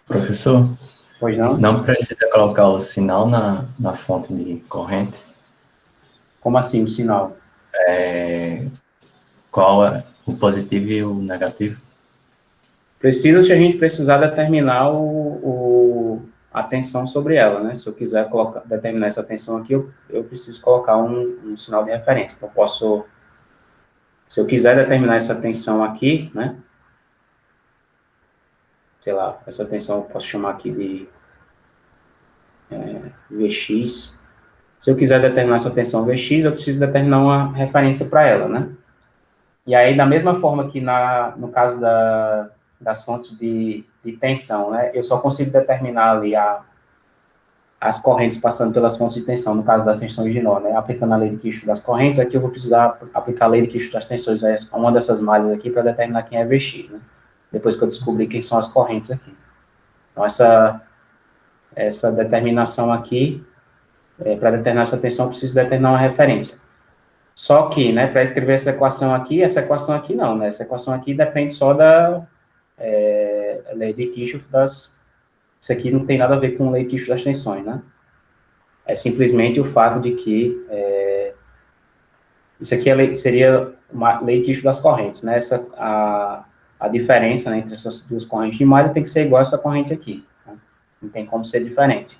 Professor, Pois não? não precisa colocar o sinal na fonte de corrente? Como assim, o sinal? Qual é o positivo e o negativo? Precisa se a gente precisar determinar a tensão sobre ela, né? Se eu quiser determinar essa tensão aqui, eu preciso colocar um sinal de referência. Então, se eu quiser determinar essa tensão aqui, né? Sei lá, essa tensão eu posso chamar aqui de Vx. Se eu quiser determinar essa tensão Vx, eu preciso determinar uma referência para ela, né? E aí, da mesma forma que no caso das fontes de tensão, né, eu só consigo determinar ali as correntes passando pelas fontes de tensão, no caso das tensões de nó, né, aplicando a lei de Kirchhoff das correntes, aqui eu vou precisar aplicar a lei de Kirchhoff das tensões, uma dessas malhas aqui, para determinar quem é Vx, né, depois que eu descobrir quem são as correntes aqui. Então, essa determinação aqui, para determinar essa tensão, eu preciso determinar uma referência. Só que, né, para escrever essa equação aqui não, né, essa equação aqui depende só da lei de Kirchhoff isso aqui não tem nada a ver com lei de Kirchhoff das tensões, né, é simplesmente o fato de que isso aqui seria uma lei de Kirchhoff das correntes, né, a diferença, né, entre essas duas correntes de malha tem que ser igual a essa corrente aqui, né? Não tem como ser diferente.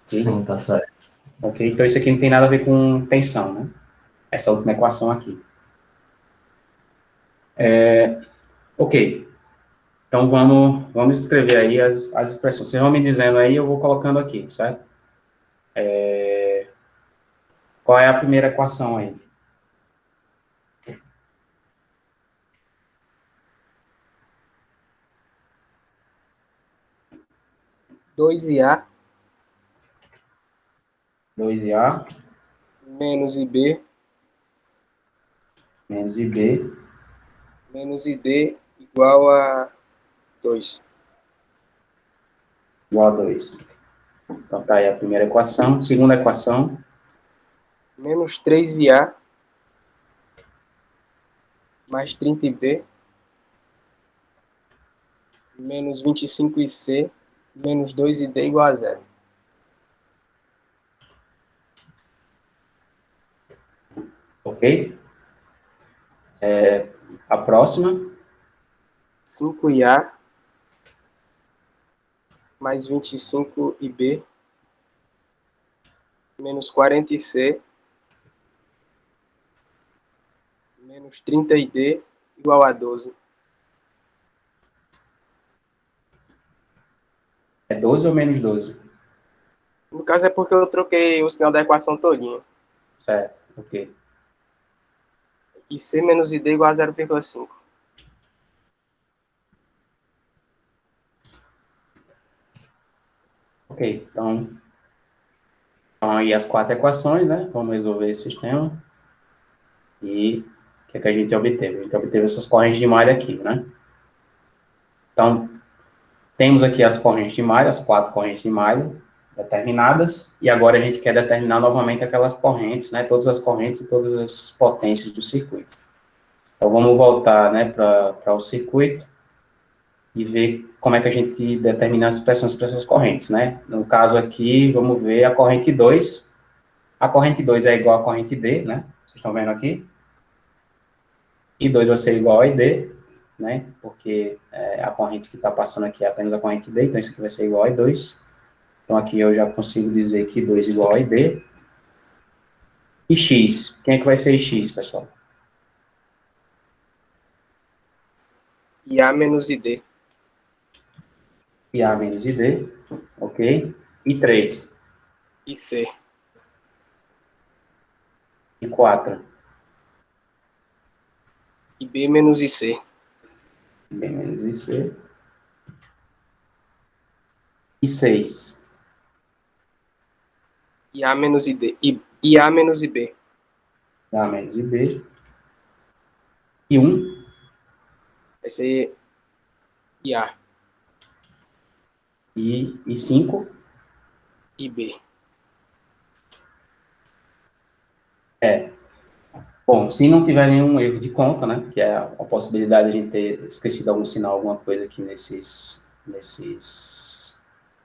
Sim, tá certo. Ok? Então, isso aqui não tem nada a ver com tensão, né? Essa última equação aqui. Ok. Então, vamos escrever aí as expressões. Vocês vão me dizendo aí, eu vou colocando aqui, certo? Qual é a primeira equação aí? Dois IA 2IA menos IB menos IB menos ID igual a 2. igual a 2. Então, tá aí a primeira equação. Segunda equação, Menos 3IA mais 30IB menos 25IC menos 2ID igual a 0. ok? A próxima, 5IA mais 25IB menos 40IC menos 30ID igual a 12. é 12 ou menos 12? No caso é porque eu troquei o sinal da equação todinha. Certo, ok. E C menos ID igual a 0,5. Ok, então aí as 4 equações, né? Vamos resolver esse sistema. E o que é que a gente obteve? A gente obteve essas correntes de malha aqui, né? Então, temos aqui as correntes de malha, as 4 correntes de malha determinadas, e agora a gente quer determinar novamente aquelas correntes, né? Todas as correntes e todas as potências do circuito. Então, vamos voltar, né, para o circuito e ver como é que a gente determina as expressões para essas correntes, né? No caso aqui, vamos ver a corrente 2. A corrente 2 é igual à corrente D, né? Vocês estão vendo aqui? E 2 vai ser igual a ID, né? Porque a corrente que está passando aqui é apenas a corrente D, então isso aqui vai ser igual a I2. Então aqui eu já consigo dizer que 2 igual a ID. E X, quem é que vai ser X, pessoal? IA menos ID. E A menos ID, ok? E 3, E C. e 4, E B menos IC. B menos IC. E 6, IA menos ID. IA menos IB. A menos IB. E 1, Vai ser IA. e 5, IB. Bom, se não tiver nenhum erro de conta, né, que é a possibilidade de a gente ter esquecido algum sinal, alguma coisa aqui nesse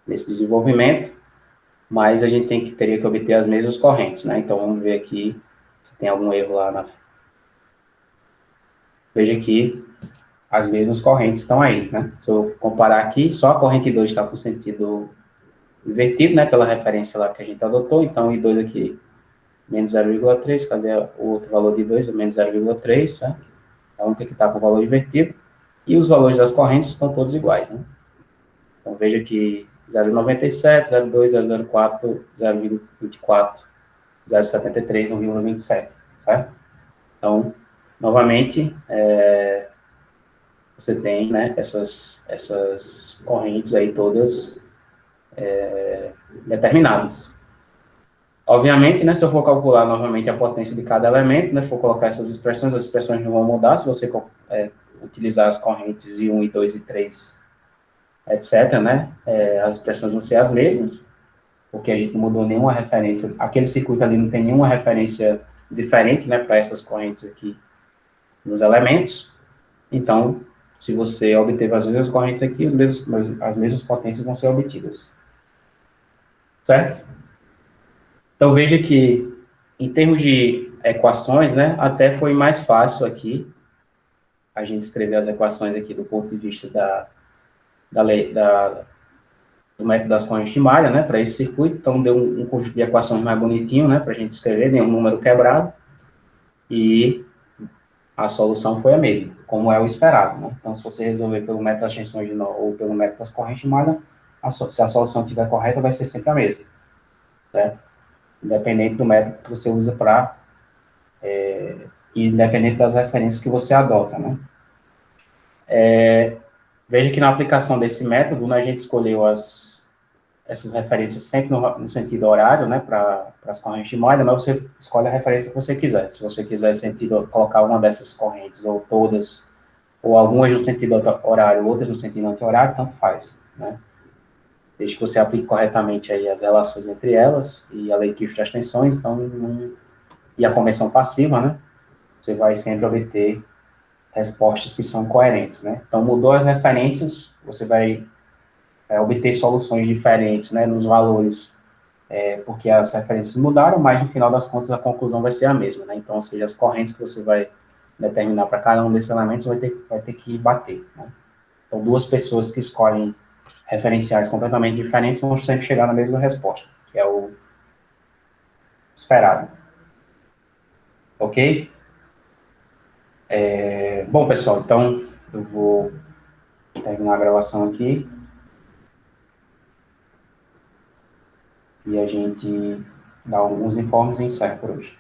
desenvolvimento, mas a gente teria que obter as mesmas correntes, né, então vamos ver aqui se tem algum erro lá na... Veja que as mesmas correntes estão aí, né, se eu comparar aqui, só a corrente 2 está com sentido invertido, né, pela referência lá que a gente adotou, então I2 aqui menos 0,3, cadê o outro valor de 2? Menos 0,3, certo? A única que está com o valor invertido. E os valores das correntes estão todos iguais, né? Então, veja que 0,97, 0,2, 0,04, 0,24, 0,73, 1,27, certo? Então, novamente, você tem, né, essas correntes aí todas determinadas. Obviamente, né, se eu for calcular novamente a potência de cada elemento, né, for colocar essas expressões, as expressões não vão mudar se você utilizar as correntes I1, I2, I3, etc., né, as expressões vão ser as mesmas, porque a gente não mudou nenhuma referência, aquele circuito ali não tem nenhuma referência diferente, né, para essas correntes aqui nos elementos. Então, se você obteve as mesmas correntes aqui, as mesmas potências vão ser obtidas. Certo? Então, veja que, em termos de equações, né, até foi mais fácil aqui a gente escrever as equações aqui do ponto de vista do método das correntes de malha, né, para esse circuito. Então, deu um conjunto de equações mais bonitinho, né, para a gente escrever, nenhum número quebrado, e a solução foi a mesma, como é o esperado, né? Então, se você resolver pelo método das tensões de nó ou pelo método das correntes de malha, se a solução estiver correta, vai ser sempre a mesma, certo? Independente do método que você usa independente das referências que você adota, né? Veja que na aplicação desse método, né, a gente escolheu essas referências sempre no sentido horário, né, para as correntes de malha, mas você escolhe a referência que você quiser. Se você quiser colocar uma dessas correntes, ou todas, ou algumas no sentido horário, outras no sentido anti-horário, tanto faz, né? Desde que você aplique corretamente aí as relações entre elas e a lei de Kirchhoff das tensões, então, e a convenção passiva, né? Você vai sempre obter respostas que são coerentes, né? Então, mudou as referências, você vai obter soluções diferentes, né, nos valores, porque as referências mudaram, mas no final das contas a conclusão vai ser a mesma, né? Então, ou seja, as correntes que você vai determinar para cada um desses elementos vai ter que bater, né? Então, duas pessoas que escolhem referenciais completamente diferentes vão sempre chegar na mesma resposta, que é o esperado. Ok? Bom, pessoal, então eu vou terminar a gravação aqui e a gente dá alguns informes e encerra por hoje.